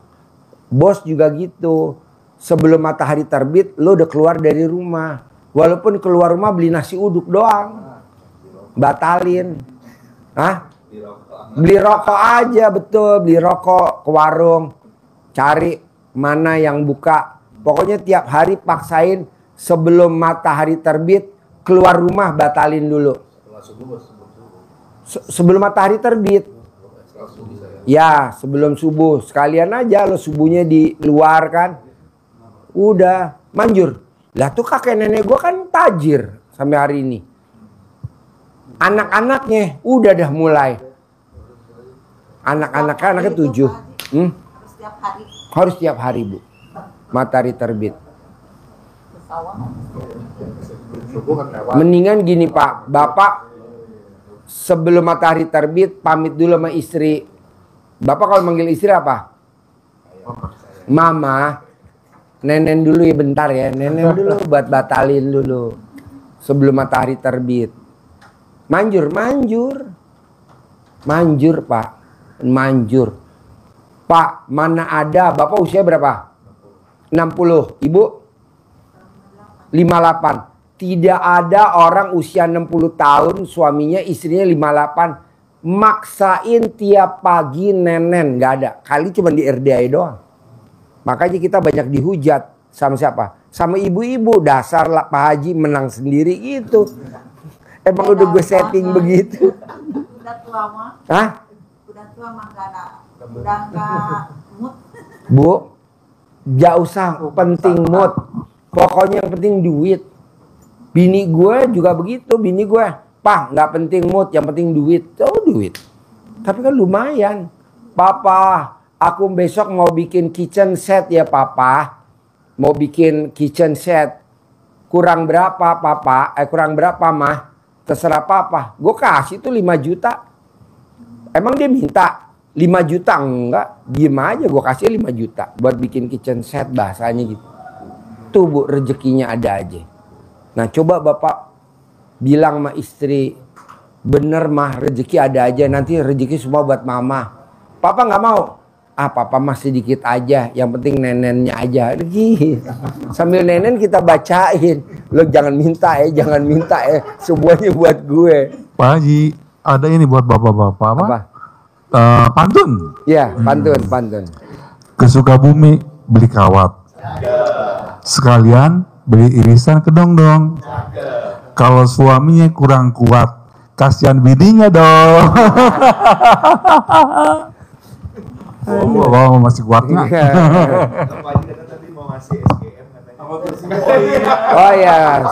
Speaker 1: Bos juga gitu, sebelum matahari terbit lo udah keluar dari rumah. Walaupun keluar rumah beli nasi uduk doang, batalin. Beli rokok aja, betul, beli rokok ke warung, cari mana yang buka. Pokoknya tiap hari paksain sebelum matahari terbit keluar rumah, batalin dulu. Sebelum matahari terbit. Ya sebelum subuh. Sekalian aja lo subuhnya di luar kan. Udah manjur. Lah tuh kakek nenek gue kan tajir sampai hari ini. Anak-anaknya udah dah mulai. Anaknya 7. Harus tiap hari Bu. Matahari terbit. Mendingan gini Pak, Bapak sebelum matahari terbit pamit dulu sama istri. Bapak kalau manggil istri apa? Mama. Nenen dulu ya bentar ya. Nenen dulu buat batalin dulu. Sebelum matahari terbit. Manjur Pak. Manjur. Pak, mana ada, Bapak usia berapa? 60. Ibu? 58. Tidak ada orang usia 60 tahun, suaminya, istrinya 58, maksain tiap pagi nenen. Gak ada. Kali cuma di RDAY doang. Makanya kita banyak dihujat. Sama siapa? Sama ibu-ibu. Dasar lah Pak Haji menang sendiri gitu. Emang udah gue setting begitu.
Speaker 4: Udah tua mah.
Speaker 1: Hah?
Speaker 4: Udah tua mah udah nggak mood.
Speaker 1: Bu, gak usah penting mood. Pokoknya yang penting duit. Bini gue juga begitu. Bini gue, Pak, gak penting mood, yang penting duit. Oh, duit. Tapi kan lumayan. Papa, aku besok mau bikin kitchen set ya Papa. Mau bikin kitchen set. Kurang berapa Papa? Kurang berapa Mah? Terserah Papa. Gue kasih tuh 5 juta. Emang dia minta 5 juta? Enggak. Diem aja gue kasih 5 juta. Buat bikin kitchen set bahasanya gitu. Tuh Bu, rezekinya ada aja. Nah coba Bapak bilang sama istri, bener Mah rezeki ada aja. Nanti rezeki semua buat Mama. Papa nggak mau. Papa mah sedikit aja. Yang penting nenennya aja. Sambil nenen kita bacain. Lo jangan minta jangan minta semuanya buat gue.
Speaker 6: Pak Haji, ada ini buat bapak-bapak apa? Pantun.
Speaker 1: Ya, pantun.
Speaker 6: Ke Sukabumi beli kawat. Sekalian beli irisan kedong-dong. Kalau suaminya kurang kuat, kasihan bininya dong. Oh, masih kuat nggak?
Speaker 1: Oh ya.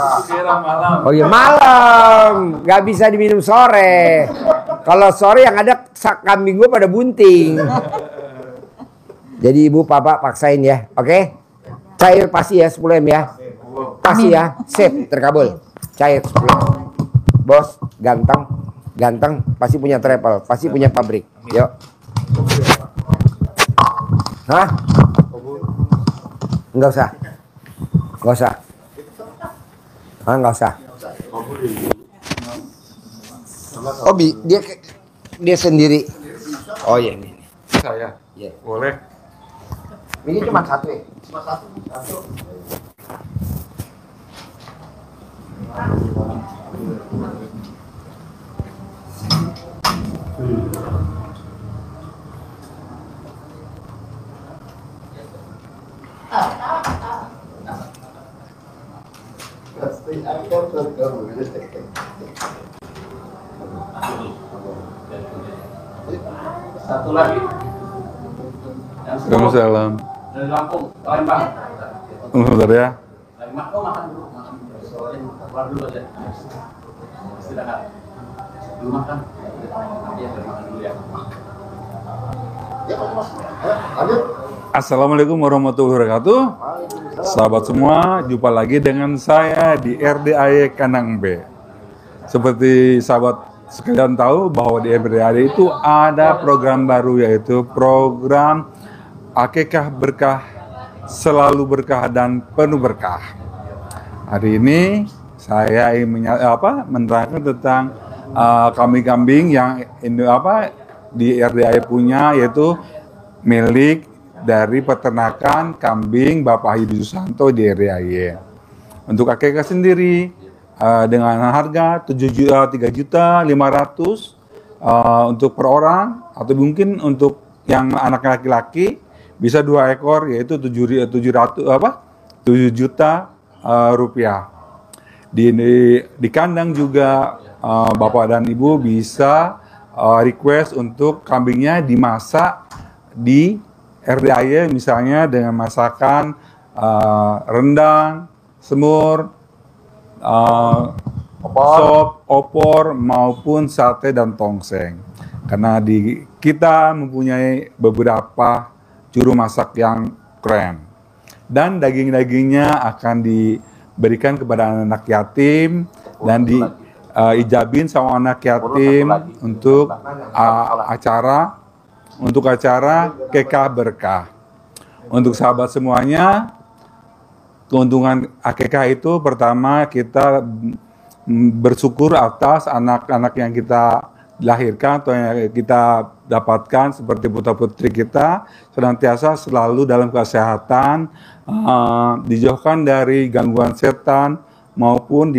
Speaker 1: Oh ya malam. Gak bisa diminum sore. Kalau sore yang ada kambing gue pada bunting. Jadi ibu papa paksain ya. Oke? Cair pasti ya 10 M ya. Pasti ya. Sip, terkabul. Cair 10 M. Bos, ganteng pasti punya travel, pasti punya pabrik. Yuk. Hah? Enggak usah. Enggak usah. Oh, dia sendiri. Oh iya ini.
Speaker 6: Saya.
Speaker 1: Iya.
Speaker 6: Boleh.
Speaker 1: Ini cuma satu ya?
Speaker 7: Satu lagi.
Speaker 6: Waalaikumsalam.
Speaker 7: Dari Lampung, Palembang.
Speaker 6: Bentar ya.
Speaker 7: Lagi makan dulu. Keluar dulu aja. Istirahat. Dulu makan. Nanti ya makan dulu ya.
Speaker 6: Assalamualaikum warahmatullahi wabarakatuh. Sahabat semua, jumpa lagi dengan saya di RDAY Kandang B. Seperti sahabat sekalian tahu bahwa di RDAY itu ada program baru, yaitu program Akikah Berkah, Selalu Berkah dan Penuh Berkah. Hari ini saya ingin menerangkan tentang kambing-kambing yang di RDAY punya, yaitu milik dari peternakan kambing Bapak Haji Susanto di RDAY. Untuk akikah sendiri dengan harga 3.500.000 untuk per orang, atau mungkin untuk yang anak laki-laki bisa 2 ekor, yaitu 7 juta rupiah. Di kandang juga Bapak dan Ibu bisa request untuk kambingnya dimasak di RDAY, misalnya dengan masakan rendang, semur, sop, opor, maupun sate dan tongseng. Karena kita mempunyai beberapa juru masak yang keren. Dan daging-dagingnya akan diberikan kepada anak yatim dan diijabin sama anak yatim untuk acara Akikah Berkah. Untuk sahabat semuanya, keuntungan akikah itu pertama kita bersyukur atas anak-anak yang kita lahirkan atau yang kita dapatkan, seperti putra-putri kita senantiasa selalu dalam kesehatan, dijauhkan dari gangguan setan maupun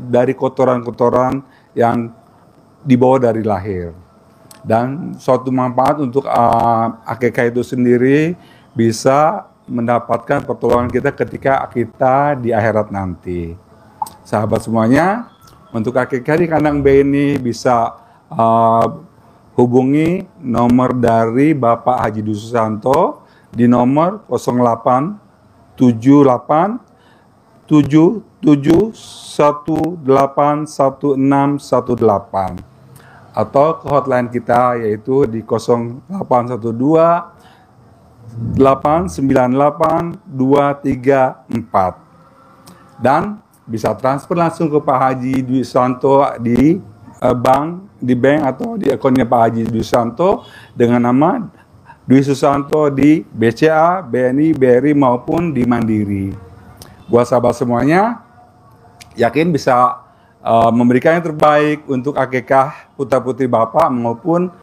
Speaker 6: dari kotoran-kotoran yang dibawa dari lahir. Dan suatu manfaat untuk akikah itu sendiri bisa mendapatkan pertolongan kita ketika kita di akhirat nanti. Sahabat semuanya, untuk akikah di kandang B ini bisa hubungi nomor dari Bapak Haji Dwi Susanto di nomor 0878 77181618 atau ke hotline kita yaitu di 0812 898 234 dan bisa transfer langsung ke Pak Haji Dwi Susanto di bank atau di akunnya Pak Haji Dwi Susanto dengan nama Dwi Susanto di BCA, BNI, BRI maupun di Mandiri. Buat sahabat semuanya, yakin bisa memberikan yang terbaik untuk akikah putra putri Bapak maupun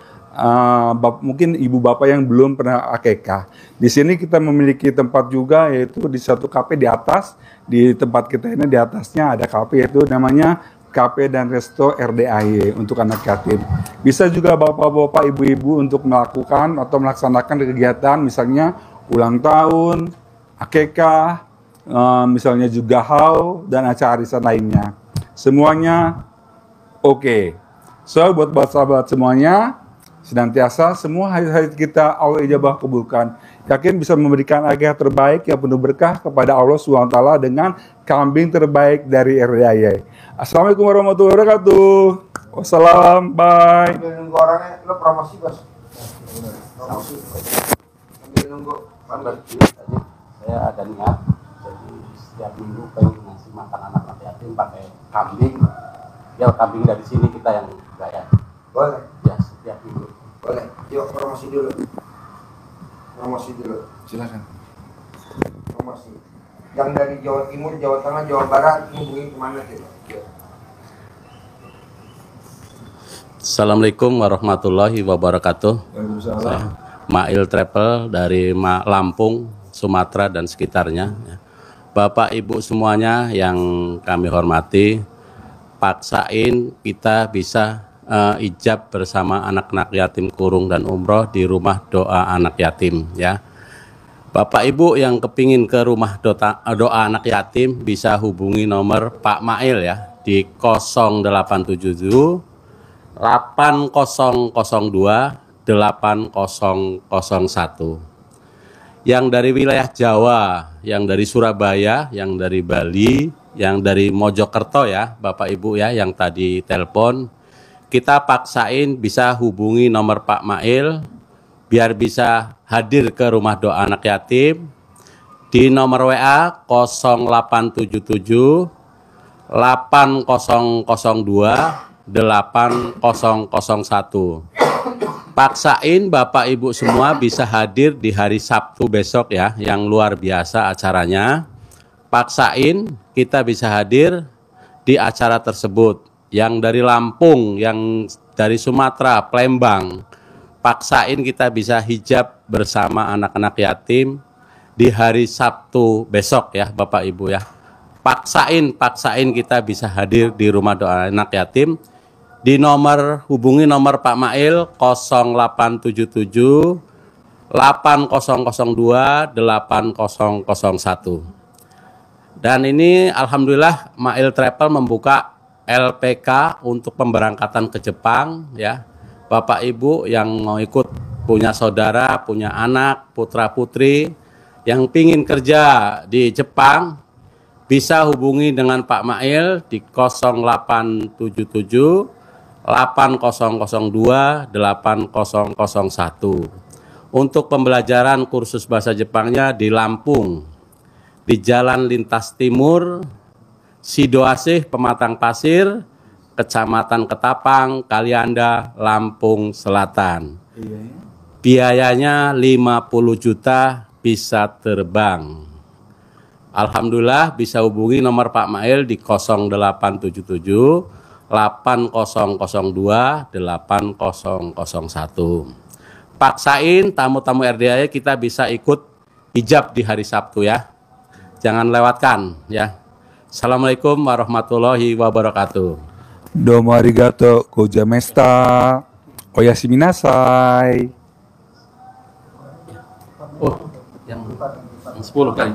Speaker 6: mungkin ibu bapak yang belum pernah akikah. Di sini kita memiliki tempat juga yaitu di satu kafe di atas, di tempat kita ini di atasnya ada kafe yaitu namanya Kafe dan Resto RDAY untuk anak yatim. Bisa juga bapak-bapak, ibu-ibu untuk melakukan atau melaksanakan kegiatan misalnya ulang tahun, akikah, misalnya juga haul dan acara arisan lainnya. Semuanya oke. So buat sahabat semuanya, senantiasa semua hari-hari kita Allah ijabah kabulkan. Yakin bisa memberikan akikah terbaik yang penuh berkah kepada Allah SWT dengan kambing terbaik dari RDAY. Assalamualaikum warahmatullahi wabarakatuh. Wassalam, bye.
Speaker 1: Sambil nunggu orangnya, lo promosi bos. Promosi. Sambil nunggu.
Speaker 2: Saya ada niat, jadi setiap minggu pengen ngasih makan anak yatim pakai kambing. Ya kambing dari sini kita yang bayar.
Speaker 1: Boleh.
Speaker 2: Ya setiap minggu.
Speaker 1: Boleh. Yuk promosi dulu. Promosi dulu.
Speaker 6: Silakan.
Speaker 1: Promosi. Yang dari Jawa Timur, Jawa Tengah, Jawa Barat, hubungi kemana coba?
Speaker 8: Assalamualaikum warahmatullahi wabarakatuh. Saya Mail Travel dari Lampung, Sumatera dan sekitarnya. Bapak Ibu semuanya yang kami hormati, paksain kita bisa ijab bersama anak-anak yatim kurung dan umroh di rumah doa anak yatim ya. Bapak Ibu yang kepingin ke rumah doa anak yatim bisa hubungi nomor Pak Mail ya di 0877 8002 8001. Yang dari wilayah Jawa, yang dari Surabaya, yang dari Bali, yang dari Mojokerto ya, Bapak Ibu ya yang tadi telepon, kita paksain bisa hubungi nomor Pak Mail biar bisa hadir ke rumah doa anak yatim di nomor WA 0877 8002 8001. Paksain Bapak Ibu semua bisa hadir di hari Sabtu besok ya, yang luar biasa acaranya. Paksain kita bisa hadir di acara tersebut. Yang dari Lampung, yang dari Sumatera, Palembang, paksain kita bisa hijab bersama anak-anak yatim di hari Sabtu besok ya Bapak Ibu ya. Paksain kita bisa hadir di rumah doa anak yatim. Di hubungi nomor Pak Mail 0877 8002 8001. Dan ini alhamdulillah Mail Travel membuka LPK untuk pemberangkatan ke Jepang ya. Bapak Ibu yang mau ikut, punya saudara, punya anak, putra putri yang pingin kerja di Jepang, bisa hubungi dengan Pak Mail di 0877 8002 8001. Untuk pembelajaran kursus bahasa Jepangnya di Lampung, di Jalan Lintas Timur, Sidoasih, Pematang Pasir, Kecamatan Ketapang, Kalianda, Lampung Selatan. Biayanya 50 juta bisa terbang. Alhamdulillah bisa hubungi nomor Pak Mail di 0877 8002 8001. Paksain tamu-tamu RDAY kita bisa ikut hijab di hari Sabtu ya. Jangan lewatkan ya. Assalamualaikum warahmatullahi wabarakatuh.
Speaker 6: Domo arigato gozaimashita. Oyasumi nasai.
Speaker 2: Oh, yang
Speaker 8: 10 kali.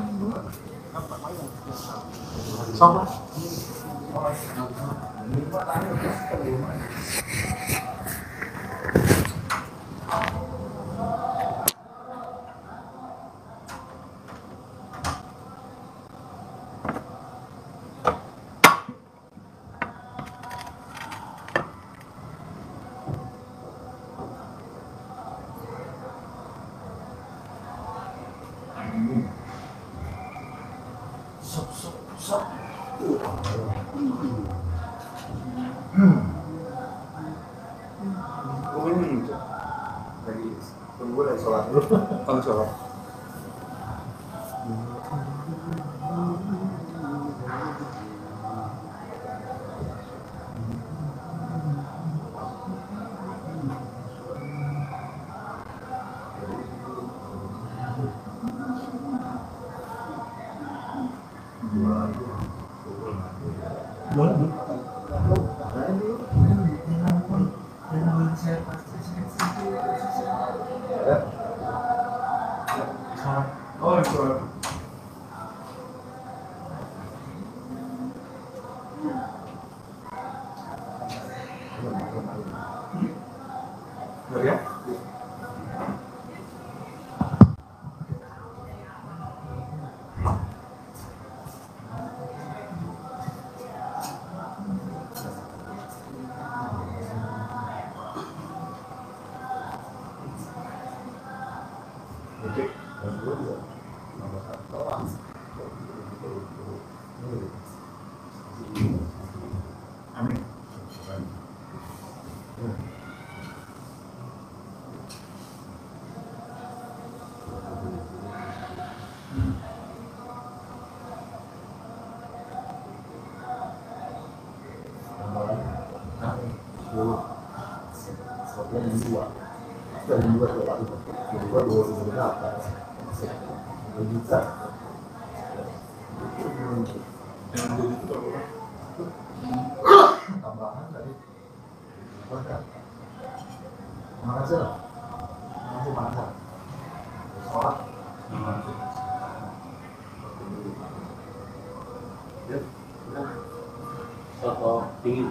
Speaker 8: Soto dingin.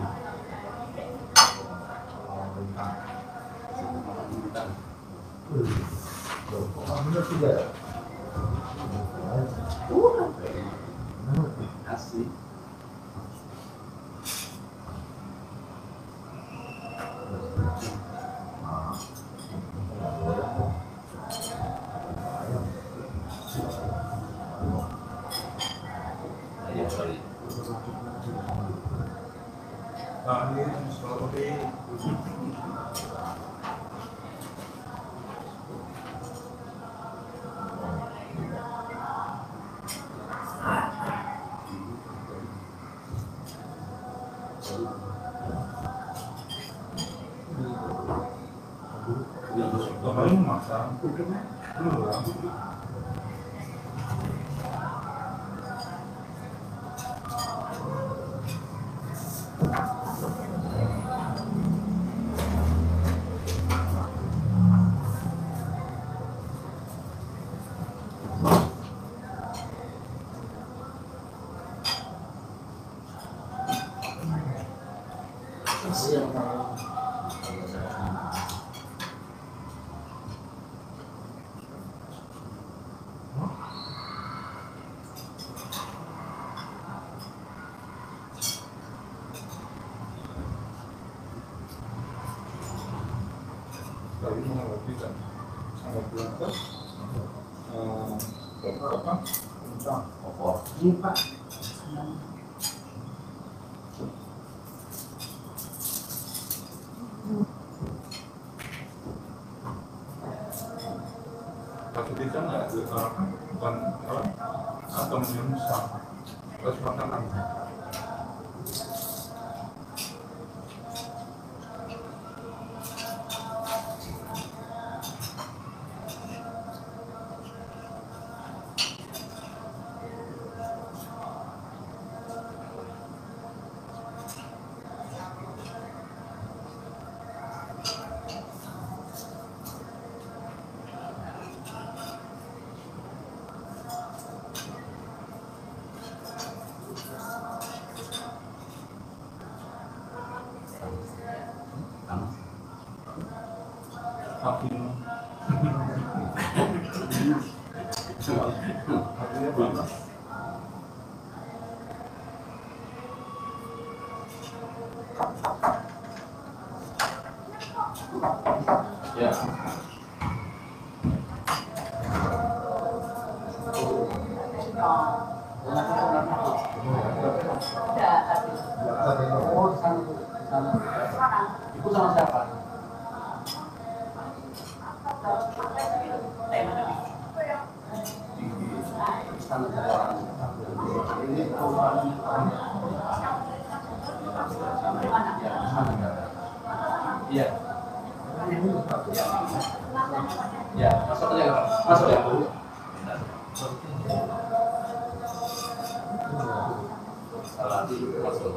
Speaker 8: Asli.
Speaker 7: Ya. Ibu sama siapa? Iya. Ya, masuk aja, Pak. Masuk ya, Bu. Salah, masuk.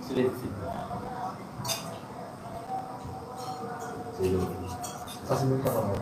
Speaker 7: Sini, sini. Kasih minta nomor.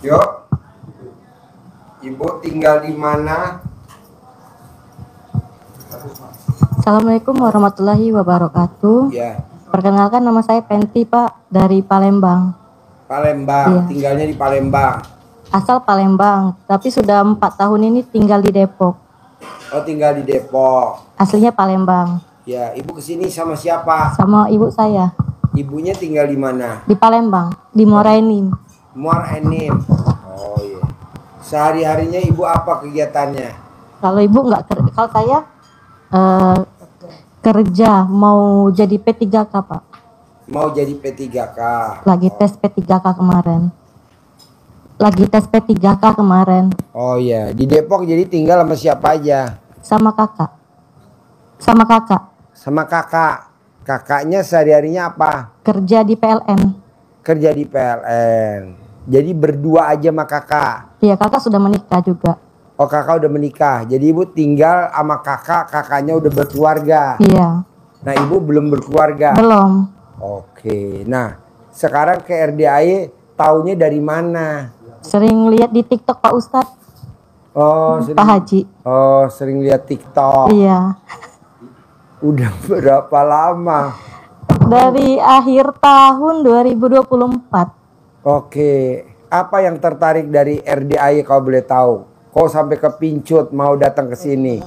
Speaker 1: Yuk, Ibu tinggal di mana?
Speaker 9: Assalamualaikum warahmatullahi wabarakatuh.
Speaker 1: Ya,
Speaker 9: Perkenalkan nama saya Penti Pak dari Palembang.
Speaker 1: Palembang.
Speaker 9: Iya.
Speaker 1: Tinggalnya di Palembang.
Speaker 9: Asal Palembang, tapi sudah 4 tahun ini tinggal di Depok.
Speaker 1: Oh, tinggal di Depok.
Speaker 9: Aslinya Palembang.
Speaker 1: Ya, Ibu kesini sama siapa?
Speaker 9: Sama ibu saya
Speaker 1: Ibunya tinggal di mana?
Speaker 9: di Palembang, di Muara Enim.
Speaker 1: Muara Enim. Oh iya. Sehari-harinya Ibu apa kegiatannya?
Speaker 9: Kalau ibu nggak kalau saya kerja mau jadi P3K Pak.
Speaker 1: Mau jadi P3K.
Speaker 9: Lagi tes P3K kemarin.
Speaker 1: Oh iya, di Depok jadi tinggal sama siapa aja?
Speaker 9: Sama kakak.
Speaker 1: Sama kakak. Kakaknya sehari-harinya apa?
Speaker 9: Kerja di PLN.
Speaker 1: Kerja di PLN. Jadi berdua aja sama kakak.
Speaker 9: Iya, kakak sudah menikah juga.
Speaker 1: Oh, kakak udah menikah. Jadi Ibu tinggal sama kakak, kakaknya udah berkeluarga.
Speaker 9: Iya.
Speaker 1: Nah, Ibu belum berkeluarga.
Speaker 9: Belum.
Speaker 1: Oke. Nah, sekarang ke RDAY taunya dari mana?
Speaker 9: Sering lihat di TikTok Pak Ustadz.
Speaker 1: Oh,
Speaker 9: Pak Haji.
Speaker 1: Oh, sering lihat TikTok.
Speaker 9: Iya.
Speaker 1: Udah berapa lama?
Speaker 9: Dari akhir tahun 2024.
Speaker 1: Oke. Apa yang tertarik dari RDAY kalau boleh tahu? Kok sampai kepincut mau datang ke sini?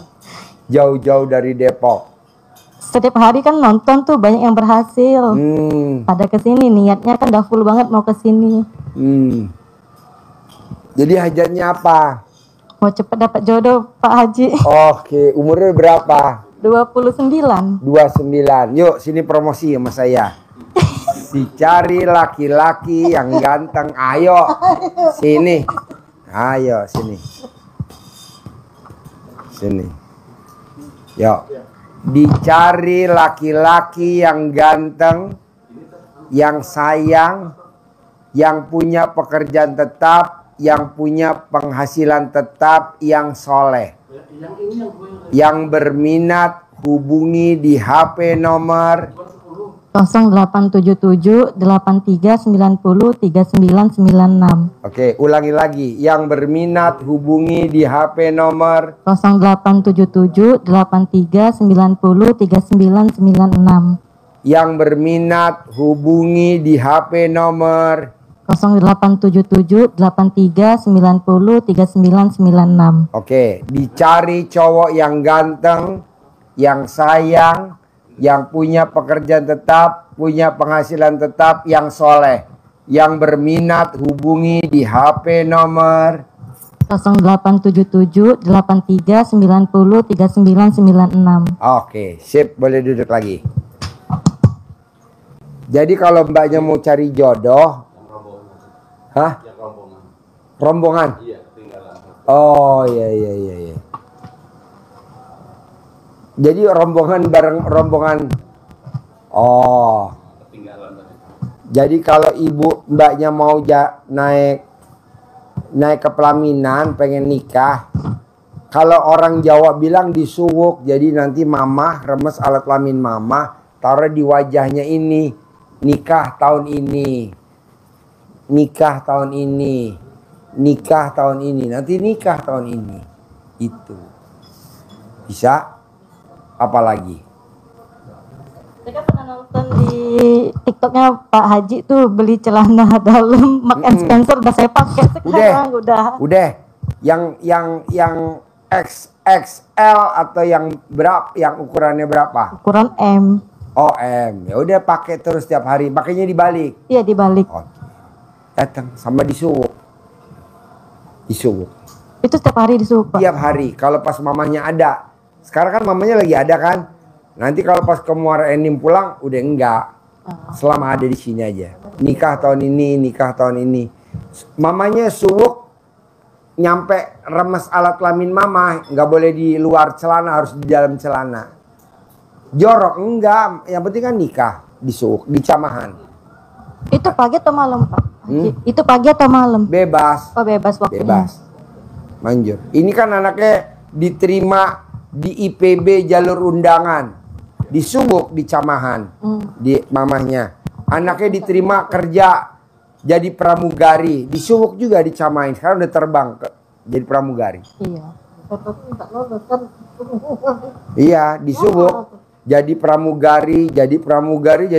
Speaker 1: Jauh-jauh dari Depok.
Speaker 9: Setiap hari kan nonton tuh banyak yang berhasil. Pada kesini niatnya kan udah full banget mau kesini.
Speaker 1: Jadi hajatnya apa?
Speaker 9: Mau cepet dapat jodoh Pak Haji.
Speaker 1: Oke, umurnya berapa?
Speaker 9: 29.
Speaker 1: 29. Yuk sini promosi sama saya. Si cari laki-laki yang ganteng. Ayo sini. Ayo sini. Sini. Yuk. Dicari laki-laki yang ganteng, yang sayang, yang punya pekerjaan tetap, yang punya penghasilan tetap, yang soleh. Yang berminat hubungi di HP nomor
Speaker 9: 0877 83 90 3996.
Speaker 1: Oke, ulangi lagi. Yang berminat hubungi di HP nomor
Speaker 9: 0877 83 90 3996.
Speaker 1: Yang berminat hubungi di HP nomor
Speaker 9: 0877 83 90 3996.
Speaker 1: Oke, dicari cowok yang ganteng, yang sayang, yang punya pekerjaan tetap, punya penghasilan tetap, yang soleh. Yang berminat hubungi di HP nomor
Speaker 9: 0877 83 90 3996.
Speaker 1: Oke, sip, boleh duduk lagi. Jadi kalau mbaknya mau cari jodoh, hah? Rombongan?
Speaker 7: Iya, tinggal.
Speaker 1: Oh iya. Jadi rombongan bareng rombongan. Oh. Jadi kalau ibu mbaknya mau naik ke pelaminan, pengen nikah. Kalau orang Jawa bilang disuwuk, jadi nanti mama remes alat kelamin mama, taruh di wajahnya ini. Nikah tahun ini. Nikah tahun ini. Nikah tahun ini. Nanti nikah tahun ini. Itu. Bisa? Apalagi?
Speaker 9: Saya kan pernah nonton di TikToknya Pak Haji tuh beli celana dalam Marks and Spencer, udah saya pakai sekarang
Speaker 1: Udah. Yang XXL atau yang berapa? Yang ukurannya berapa?
Speaker 9: Ukuran M.
Speaker 1: Oh M. Ya udah pakai terus tiap hari. Pakainya dibalik.
Speaker 9: Iya dibalik.
Speaker 1: Oh. Datang sama disuwuk. Disuwuk.
Speaker 9: Itu setiap hari disuwuk, Pak?
Speaker 1: Tiap hari. Kalau pas mamanya ada. Sekarang kan mamanya lagi ada kan. Nanti kalau pas ke Muara Enim pulang udah enggak. Selama ada di sini aja. Nikah tahun ini, nikah tahun ini. Mamanya suwuk nyampe remes alat kelamin mama, nggak boleh di luar celana, harus di dalam celana. Jorok enggak, yang penting kan nikah, disuwuk, di camahan.
Speaker 9: Itu pagi atau malam, Pak? Itu pagi atau malam?
Speaker 1: Bebas.
Speaker 9: Oh bebas waktunya.
Speaker 1: Bebas. Manjur. Ini kan anaknya diterima di IPB jalur undangan, disuwuk di camahan, di mamahnya. Anaknya diterima kerja jadi pramugari, disuwuk juga dicamain. Sekarang udah terbang jadi pramugari.
Speaker 9: Iya.
Speaker 1: Iya, disuwuk jadi pramugari, jadi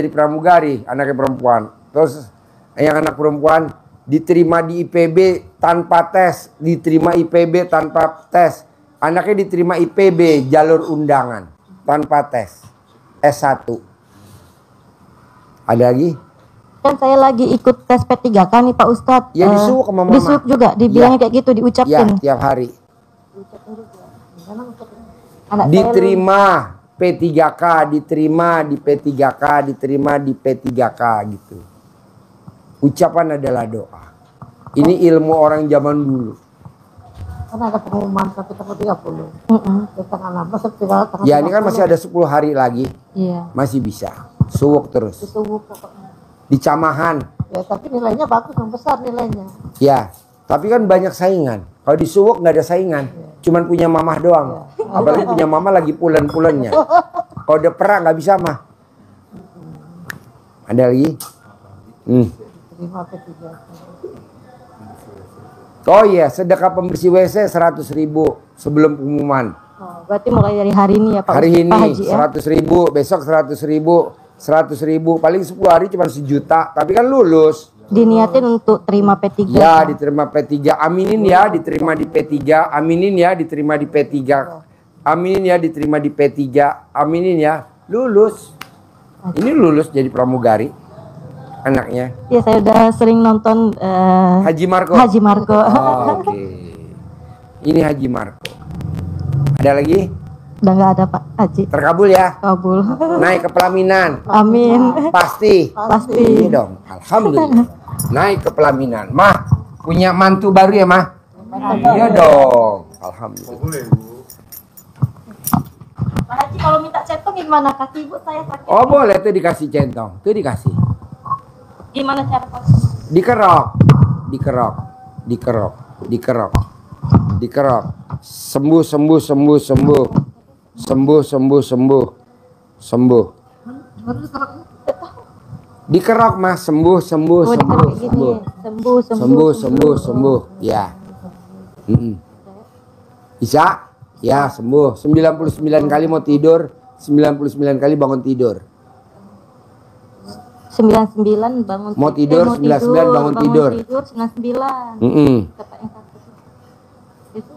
Speaker 1: pramugari. Anaknya perempuan. Terus yang anak perempuan diterima di IPB tanpa tes, diterima IPB tanpa tes. Anaknya diterima IPB jalur undangan tanpa tes. S1. Ada lagi?
Speaker 9: Kan saya lagi ikut tes P3K nih Pak Ustadz.
Speaker 1: Ya disuwuk sama mama.
Speaker 9: Disuwuk juga, dibilangnya kayak gitu, diucapin.
Speaker 1: Ya, tiap hari.
Speaker 9: Anak
Speaker 1: Diterima P3K, diterima di P3K, diterima di P3K gitu. Ucapan adalah doa. Ini ilmu orang zaman dulu.
Speaker 10: Kan ada pengumuman 1 tanggal 30. Tanggal 16 tanggal
Speaker 1: Ya ini kan masih ada 10 hari lagi.
Speaker 9: Iya.
Speaker 1: Masih bisa. Suwuk terus.
Speaker 10: Disuwuk pokoknya.
Speaker 1: Di camahan.
Speaker 10: Ya tapi nilainya bagus, yang besar nilainya.
Speaker 1: Ya, tapi kan banyak saingan. Kalau di suwuk nggak ada saingan. Cuman punya mamah doang. Apalagi punya mama lagi pulen-pulennya. Kalau udah perang nggak bisa mah. Ada lagi?
Speaker 10: Terima P3.
Speaker 1: Oh iya, sedekah pembersih WC 100.000 sebelum pengumuman.
Speaker 9: Oh, berarti mulai dari hari ini ya Pak
Speaker 1: Hari ini
Speaker 9: Pak Haji, ya?
Speaker 1: 100.000, besok 100.000, 100.000, paling 10 hari cuma 1 juta. Tapi kan lulus.
Speaker 9: Diniatin untuk terima P3.
Speaker 1: Ya, diterima P3. Aminin ya, diterima di P3. Aminin ya, diterima di P3. Aminin ya, diterima di P3. Aminin ya, lulus. Ini lulus jadi pramugari anaknya.
Speaker 9: Iya, saya udah sering nonton
Speaker 1: Haji Marko.
Speaker 9: Haji Marko.
Speaker 1: Oh, oke. Ini Haji Marko. Ada lagi?
Speaker 9: Udah nggak ada Pak Haji.
Speaker 1: Terkabul ya?
Speaker 9: Kabul.
Speaker 1: Naik ke pelaminan.
Speaker 9: Amin.
Speaker 1: Pasti.
Speaker 9: Pasti.
Speaker 1: Iya dong. Alhamdulillah. Naik ke pelaminan. Mah, punya mantu baru ya, Mah? Iya dong. Alhamdulillah.
Speaker 9: Pak Haji kalau minta centong gimana? Kaki ibu saya sakit.
Speaker 1: Oh, boleh tuh dikasih centong. Tuh dikasih.
Speaker 9: Gimana cara Pak?
Speaker 1: Dikerok. Dikerok. Dikerok. Dikerok. Dikerok. Sembuh, sembuh, sembuh, sembuh. Sembuh, sembuh, sembuh. Sembuh. Dikerok Mas, sembuh, sembuh,
Speaker 9: Oh,
Speaker 1: sembuh,
Speaker 9: dikerok gini.
Speaker 1: sembuh.
Speaker 9: Sembuh,
Speaker 1: Sembuh, sembuh, sembuh. Ya. Bisa? Ya, sembuh. 99 kali mau tidur, 99 kali bangun tidur.
Speaker 9: 99 bangun
Speaker 1: Mau tidur, 99 bangun tidur.
Speaker 9: 99.
Speaker 1: Mm-mm.
Speaker 9: Kata yang satu. Itu.